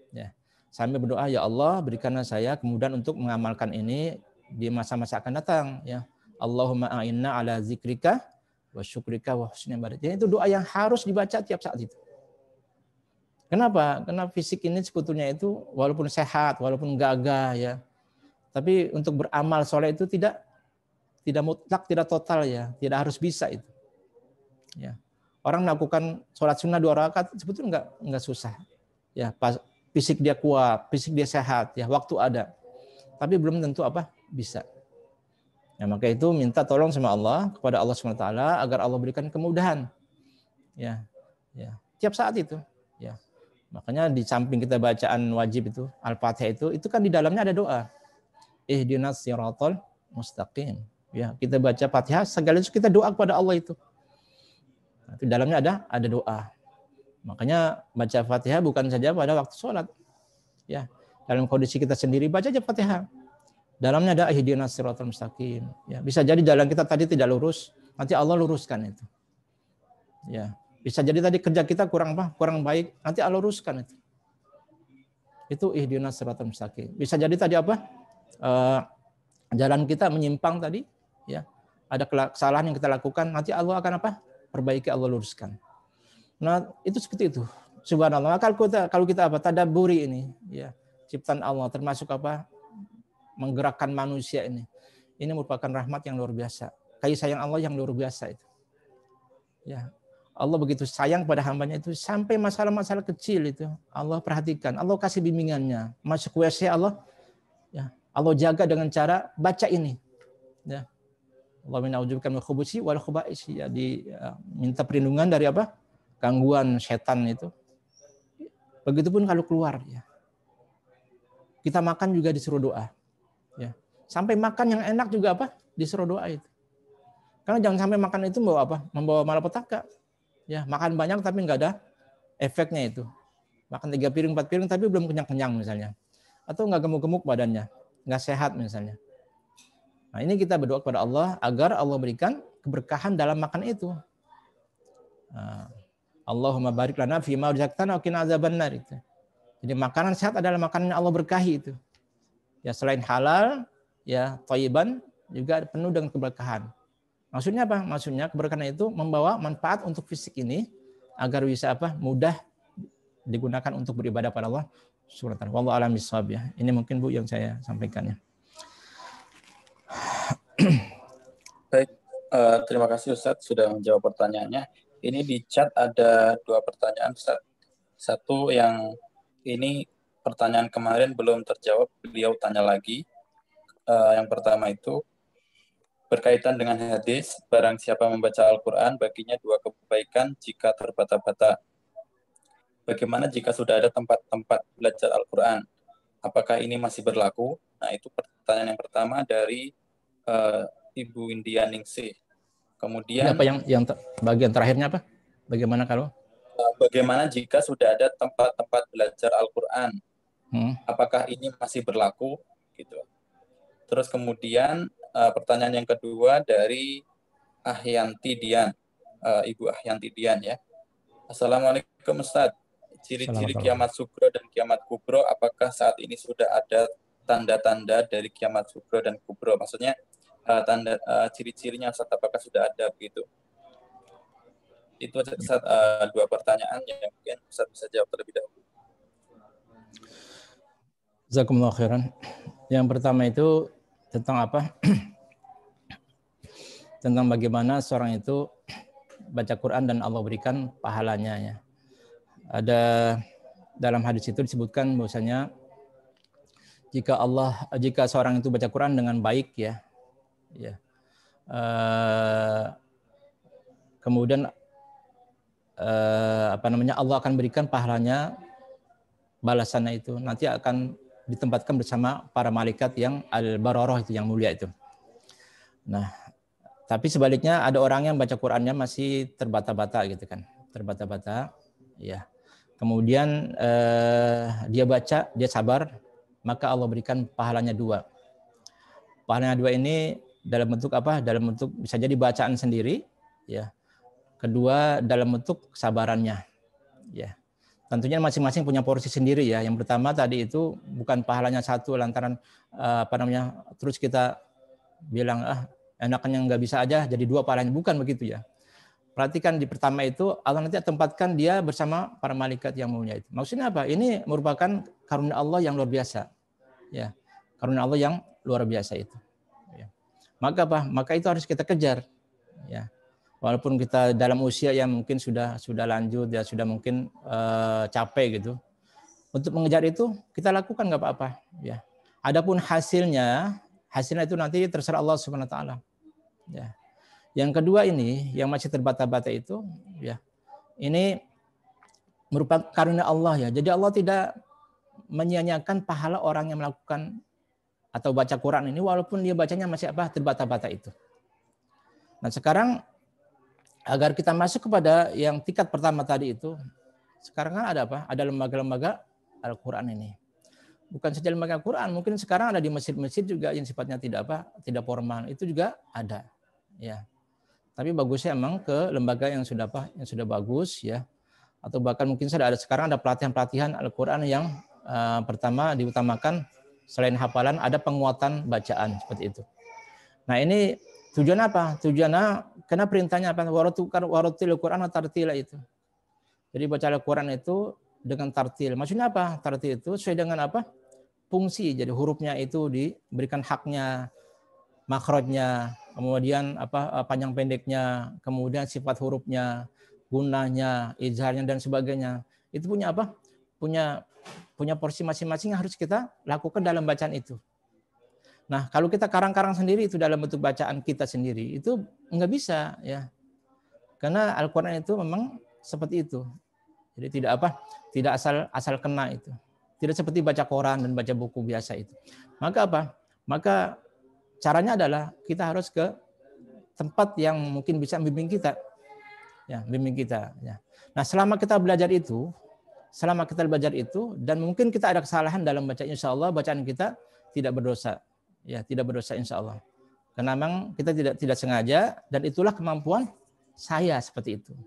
Ya. Sambil berdoa, ya Allah berikanlah saya kemudahan untuk mengamalkan ini di masa-masa akan datang. Ya. Allahumma a'inna ala zikrika wa syukrika wa husni ibadatik. Itu doa yang harus dibaca tiap saat itu. Kenapa? Karena fisik ini sebetulnya itu walaupun sehat, walaupun gagah ya. Tapi untuk beramal soleh itu tidak mutlak, tidak total ya. Tidak harus bisa itu. Ya. Orang melakukan sholat sunnah 2 rakaat sebetulnya enggak susah. Ya, fisik dia kuat, fisik dia sehat, ya waktu ada. Tapi belum tentu bisa. Ya, maka itu minta tolong sama Allah kepada Allah SWT agar Allah berikan kemudahan. Ya. Tiap saat itu, ya. Makanya di samping kita bacaan wajib itu, Al-Fatihah itu kan di dalamnya ada doa. Ihdinas siratal mustaqim. Ya, kita baca Fatihah sekaligus kita doa kepada Allah itu. Di dalamnya ada doa. Makanya baca Fatihah bukan saja pada waktu sholat. Ya, dalam kondisi kita sendiri baca aja Fatihah. Dalamnya ada ihdinas siratal mustaqim. Ya, bisa jadi jalan kita tadi tidak lurus, nanti Allah luruskan itu. Ya, bisa jadi tadi kerja kita kurang baik, nanti Allah luruskan itu. Itu ihdinas siratal mustaqim. Bisa jadi tadi jalan kita menyimpang tadi, ya. Ada kesalahan yang kita lakukan, nanti Allah akan perbaiki, Allah luruskan. Nah, itu seperti itu. Subhanallah. Kalau kita apa? Tadabburi ini, ya, ciptaan Allah termasuk apa? Menggerakkan manusia ini. Ini merupakan rahmat yang luar biasa. Kasih sayang Allah yang luar biasa itu. Ya. Allah begitu sayang pada hambanya itu sampai masalah-masalah kecil itu Allah perhatikan. Allah kasih bimbingannya. Masuk WC Allah, ya, Allah jaga dengan cara baca ini. Ya. Allah mina'udzubika minal khubuthi wal khaba'is, ya, minta perlindungan dari apa? Gangguan setan itu. Begitupun kalau keluar, ya. Kita makan juga disuruh doa. Ya. Sampai makan yang enak juga apa? Disuruh doa itu. Karena jangan sampai makan itu membawa apa? Membawa malapetaka. Ya, makan banyak tapi nggak ada efeknya itu. Makan 3 piring, 4 piring tapi belum kenyang-kenyang misalnya. Atau nggak gemuk-gemuk badannya, nggak sehat misalnya. Nah, ini kita berdoa kepada Allah agar Allah berikan keberkahan dalam makan itu. Nah, Allahumma barik lana fima razaqtana wa qina adzabannar itu. Jadi makanan sehat adalah makanan yang Allah berkahi itu. Ya, selain halal, ya, thayyiban, juga penuh dengan keberkahan. Maksudnya apa? Maksudnya keberkahan itu membawa manfaat untuk fisik ini agar bisa apa? Mudah digunakan untuk beribadah pada Allah Subhanahu wa taala. Wallahu a'lam bishawab, ya. Ini mungkin Bu yang saya sampaikan, ya. Baik, terima kasih Ustadz sudah menjawab pertanyaannya. Ini di chat ada 2 pertanyaan Ustadz. Satu yang ini pertanyaan kemarin belum terjawab, beliau tanya lagi. Yang pertama itu berkaitan dengan hadis, barang siapa membaca Al-Quran, baginya 2 kebaikan jika terbata-bata. Bagaimana jika sudah ada tempat-tempat belajar Al-Quran? Apakah ini masih berlaku? Nah, itu pertanyaan yang pertama dari Ibu India Ningsih. Kemudian, apa yang bagian terakhirnya apa? Bagaimana kalau? Bagaimana jika sudah ada tempat-tempat belajar Al-Quran? Apakah ini masih berlaku? Gitu. Terus kemudian pertanyaan yang kedua dari Ahyanti Dian, Ibu Ahyanti Dian, ya. Assalamualaikum Ustaz. Ciri-ciri kiamat sugro dan kiamat kubro, apakah saat ini sudah ada tanda-tanda dari kiamat sugro dan kubro? Maksudnya ciri-cirinya Ustaz, apakah sudah ada begitu? Itu Ustaz, 2 pertanyaan yang mungkin Ustaz bisa jawab terlebih dahulu. Jazakumullah khairan. Yang pertama itu tentang apa? Tentang bagaimana seorang itu baca Quran dan Allah berikan pahalanya, ya. Ada dalam hadis itu disebutkan bahwasanya jika seorang itu baca Quran dengan baik, ya, kemudian Allah akan berikan pahalanya, balasannya itu nanti akan ditempatkan bersama para malaikat yang al-bararah itu, yang mulia itu. Nah, tapi sebaliknya ada orang yang baca Qur'annya masih terbata-bata gitu kan, terbata-bata, ya. Kemudian dia baca, dia sabar, maka Allah berikan pahalanya 2. Pahalanya 2 ini dalam bentuk apa? Dalam bentuk bisa jadi bacaan sendiri, ya. Kedua dalam bentuk kesabarannya, ya. Tentunya masing-masing punya porsi sendiri, ya. Yang pertama tadi itu bukan pahalanya 1 lantaran terus kita bilang enaknya nggak bisa aja jadi 2 pahalanya, bukan begitu, ya. Perhatikan di pertama itu Allah nanti tempatkan dia bersama para malaikat yang mulia itu. Maksudnya apa? Ini merupakan karunia Allah yang luar biasa, ya. Karunia Allah yang luar biasa itu, ya. Maka apa? Maka itu harus kita kejar, ya. Walaupun kita dalam usia yang mungkin sudah lanjut, ya, sudah mungkin capek gitu. Untuk mengejar itu kita lakukan nggak apa-apa, ya. Adapun hasilnya itu nanti terserah Allah Subhanahu wa taala, ya. Yang kedua ini yang masih terbata-bata itu, ya. Ini merupakan karunia Allah, ya. Jadi Allah tidak menyia-nyiakan pahala orang yang melakukan atau baca Quran ini walaupun dia bacanya masih terbata-bata itu. Nah, sekarang agar kita masuk kepada yang tingkat pertama tadi itu, sekarang kan ada apa? Ada lembaga-lembaga Al-Quran ini. Bukan saja lembaga Al-Quran, mungkin sekarang ada di masjid-masjid juga yang sifatnya tidak formal, itu juga ada, ya. Tapi bagusnya emang ke lembaga yang sudah bagus, ya. Atau bahkan mungkin sekarang ada pelatihan-pelatihan Al-Quran yang pertama diutamakan selain hafalan ada penguatan bacaan seperti itu. Nah, ini tujuan apa? Tujuannya karena perintahnya apa? Waratil Quran tartila itu. Jadi baca Al-Quran itu dengan tartil. Maksudnya apa? Tartil itu sesuai dengan apa? Fungsi. Jadi hurufnya itu diberikan haknya, makhrajnya, kemudian apa panjang pendeknya, kemudian sifat hurufnya, gunanya, izharnya dan sebagainya. Itu punya apa? Punya porsi masing-masing yang harus kita lakukan dalam bacaan itu. Nah, kalau kita karang-karang sendiri itu dalam bentuk bacaan kita sendiri, itu nggak bisa ya. Karena Al-Quran itu memang seperti itu. Jadi tidak asal kena itu. Tidak seperti baca koran dan baca buku biasa itu. Maka apa? Maka caranya adalah kita harus ke tempat yang mungkin bisa membimbing kita. Ya, bimbing kita. Ya. Nah, selama kita belajar itu dan mungkin kita ada kesalahan dalam baca, insya Allah bacaan kita tidak berdosa. Ya, tidak berdosa insya Allah. Karena memang kita tidak sengaja dan itulah kemampuan saya seperti itu.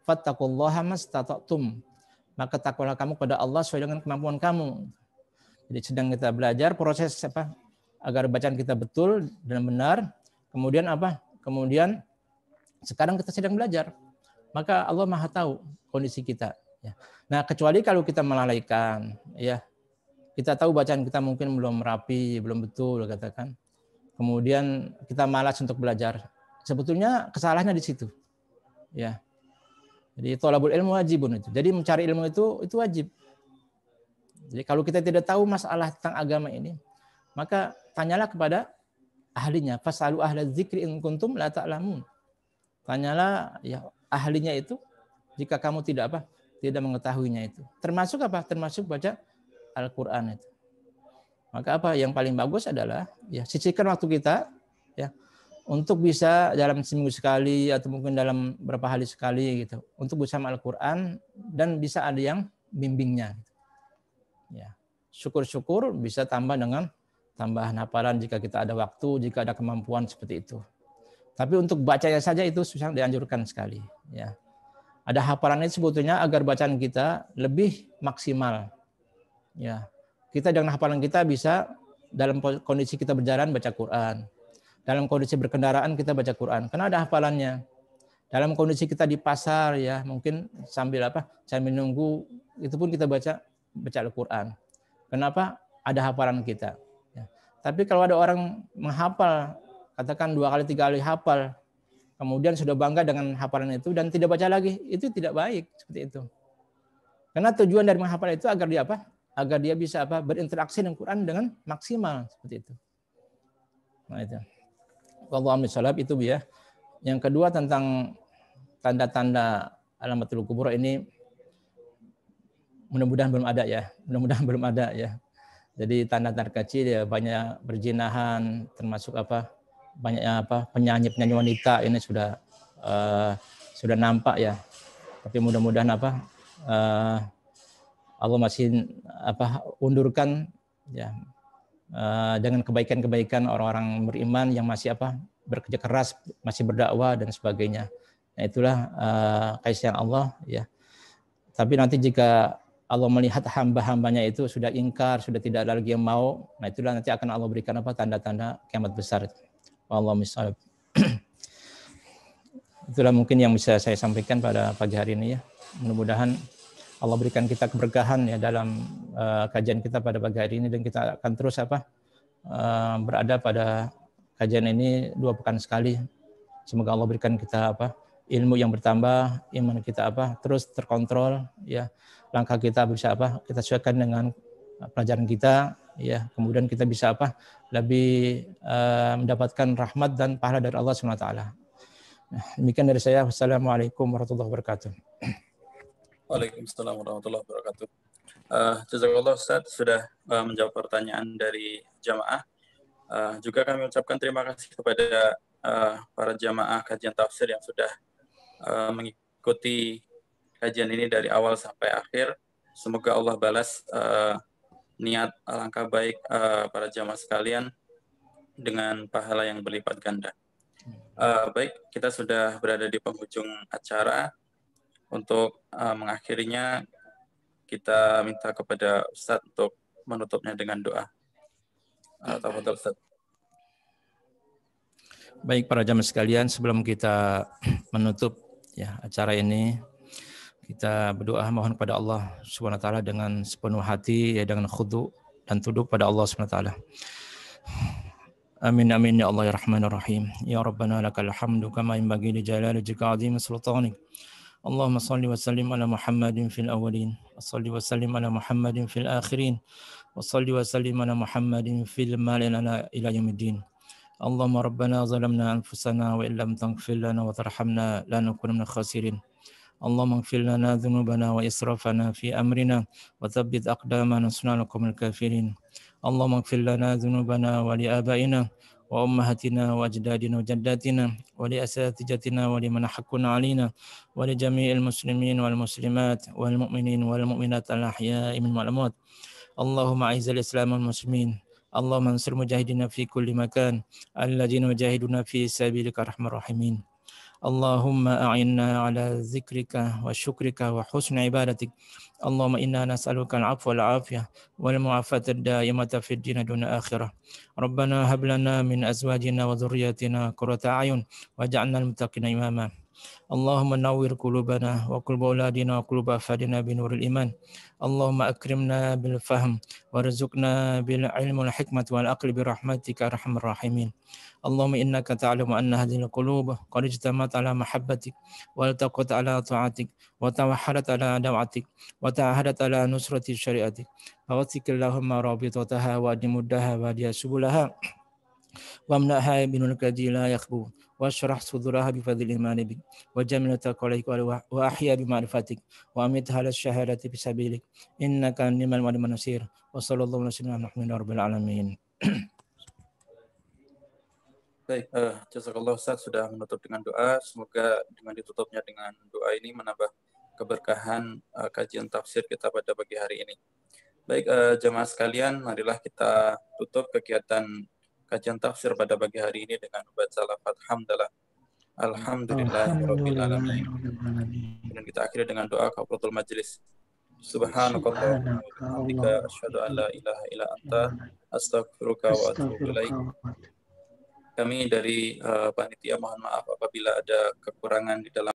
Fattaqullaha mastata'tum. Maka takwalah kamu kepada Allah sesuai dengan kemampuan kamu. Jadi sedang kita belajar proses apa agar bacaan kita betul dan benar. Kemudian apa? Kemudian sekarang kita sedang belajar. Maka Allah Maha tahu kondisi kita. Ya. Nah, kecuali kalau kita melalaikan, ya kita tahu bacaan kita mungkin belum rapi, belum betul, katakan. Kemudian kita malas untuk belajar. Sebetulnya kesalahannya di situ. Ya. Jadi thalabul ilmu wajibun itu. Jadi mencari ilmu itu wajib. Jadi kalau kita tidak tahu masalah tentang agama ini, maka tanyalah kepada ahlinya. Fasalu ahla dzikri in kuntum la ta'lamun. Tanyalah ya ahlinya itu jika kamu tidak mengetahuinya itu. Termasuk apa? Termasuk baca Al-Qur'an itu. Maka apa yang paling bagus adalah ya sisihkan waktu kita ya untuk bisa dalam seminggu sekali atau mungkin dalam berapa hari sekali gitu untuk bersama Al-Qur'an dan bisa ada yang bimbingnya. Ya. Syukur-syukur bisa tambah dengan tambahan hafalan jika kita ada waktu, jika ada kemampuan seperti itu. Tapi untuk bacanya saja itu susah dianjurkan sekali. Ya. Ada hafalan itu sebetulnya agar bacaan kita lebih maksimal. Ya. Kita dengan hafalan kita bisa dalam kondisi kita berjalan baca Quran. Dalam kondisi berkendaraan kita baca Quran. Karena ada hafalannya. Dalam kondisi kita di pasar ya mungkin sambil nunggu itu pun kita baca Al-Quran. Kenapa? Ada hafalan kita. Ya. Tapi kalau ada orang menghafal, katakan 2 kali 3 kali hafal, kemudian sudah bangga dengan hafalan itu dan tidak baca lagi, itu tidak baik seperti itu. Karena tujuan dari menghafal itu agar dia agar dia bisa berinteraksi dengan Quran dengan maksimal seperti itu. Nah itu. Wallahu a'lam itu ya. Yang kedua tentang tanda-tanda alamatul kubur ini mudah-mudahan belum ada ya. Jadi tanda-tanda kecil ya banyak berzinahan termasuk banyaknya penyanyi wanita ini sudah nampak ya. Tapi mudah-mudahan Allah masih undurkan ya dengan kebaikan-kebaikan orang-orang beriman yang masih bekerja keras, masih berdakwah dan sebagainya. Nah, itulah kasih sayang Allah ya. Tapi nanti jika Allah melihat hamba-hambanya itu sudah ingkar, sudah tidak ada lagi yang mau, nah itulah nanti akan Allah berikan tanda-tanda kiamat besar. Wallahu a'lam. Itulah mungkin yang bisa saya sampaikan pada pagi hari ini ya. Mudah-mudahan Allah berikan kita keberkahan ya dalam kajian kita pada pagi hari ini dan kita akan terus berada pada kajian ini 2 pekan sekali. Semoga Allah berikan kita ilmu yang bertambah, iman kita terus terkontrol ya. Langkah kita bisa kita sesuaikan dengan pelajaran kita ya. Kemudian kita bisa lebih mendapatkan rahmat dan pahala dari Allah Subhanahu wa taala. Nah, demikian dari saya. Wassalamualaikum warahmatullahi wabarakatuh. Waalaikumsalam warahmatullahi wabarakatuh. Jazakallah Ustaz sudah menjawab pertanyaan dari jamaah. Juga kami ucapkan terima kasih kepada para jamaah kajian tafsir yang sudah mengikuti kajian ini dari awal sampai akhir. Semoga Allah balas niat alangkah baik para jamaah sekalian dengan pahala yang berlipat ganda. Baik, kita sudah berada di penghujung acara. Untuk mengakhirinya, kita minta kepada Ustadz untuk menutupnya dengan doa. Tafadhol Ustadz. Baik para jamaah sekalian, sebelum kita menutup ya acara ini, Kita berdoa mohon kepada Allah Subhanahu wa taala dengan sepenuh hati, ya, dengan khudu dan tunduk pada Allah Subhanahu wa taala. Amin amin ya Allah ya Rahman Rahim. Ya Rabbana lakal hamdu kama yanbaghi li jalali wajhika azim sultanik. Allahumma salli wa sallim ala Muhammadin fil awwalin wa salli wa sallim ala Muhammadin fil akhirin wa salli wa sallim ala Muhammadin fil malin ila yaumiddin. Allahumma rabbana zalamna anfusana wa illam taghfir lana wa tarhamna lanakunanna minal khasirin. Allahumma ighfir lana dhunubana wa israfana fi amrina wa thabbit aqdamana wansurna 'alal qawmil kafirin. Allahumma ighfir lana dhunubana wa li abaina wa ummahatina wa ajdadina wa jaddatina wa li asatijatina wa liman haqquna 'alaina wa li jami'il muslimin wal muslimat wal mu'minin wal mu'minat al ahya'i minhum wal amwat. Allahumma a'izzal islam wal muslimin. Allahumma ansur mujahidina fi kulli makan alladzina yujahiduna fi sabilika arhamar rahimin. Allahumma a'inna ala zikrika wa syukrika wa husni ibadatik. Allahumma inna nas'aluka al-'afwa wal 'afiyah wal mu'afata ad-da'imata fid din duna akhirah. Rabbana hab lana min azwajina wa dhurriyyatina qurrata a'yun waj'alna lil muttaqina imama. Allahumma nawwir qulubana wa quluba auladina wa quluba afadina bi nuril iman. Allahumma akrimna bil fahm warzuqna bil ilmi wal hikmati wal aqli bi rahmatika arhamar rahimin. Allahumma innaka ta'lamu anna hadhihi al-qulub qad ijtamat ala mahabbatik wa altaqat ala ta'atik wa tawahhadat ala da'watik wa ta'ahadat ala nusrati syariatik. Fawathik Allahumma rabitataha wa adimuddaha wa diyasubulaha wa amnaha binul kadi la yakhbu wa syrah suduraha bi fadlil iman bik wa jamil taqwalik wa ahya bi ma'rifatik wa amitha ala syahadati bi sabilik innaka ni'mal wali nasir. Wa sallallahu alaihi wa sallam rabbil alamin. Baik, jazakallah Ustaz sudah menutup dengan doa. Semoga dengan ditutupnya dengan doa ini menambah keberkahan kajian tafsir kita pada pagi hari ini. Baik, jemaah sekalian, marilah kita tutup kegiatan kajian tafsir pada pagi hari ini dengan membaca lafaz hamdalah. Alhamdulillahirabbil alamin. Dan kita akhiri dengan doa kafaratul majelis. Subhanakallahumma wa bihamdika asyhadu an la ilaha illa anta astaghfiruka wa atubu ilaik. Kami dari panitia mohon maaf apabila ada kekurangan di dalam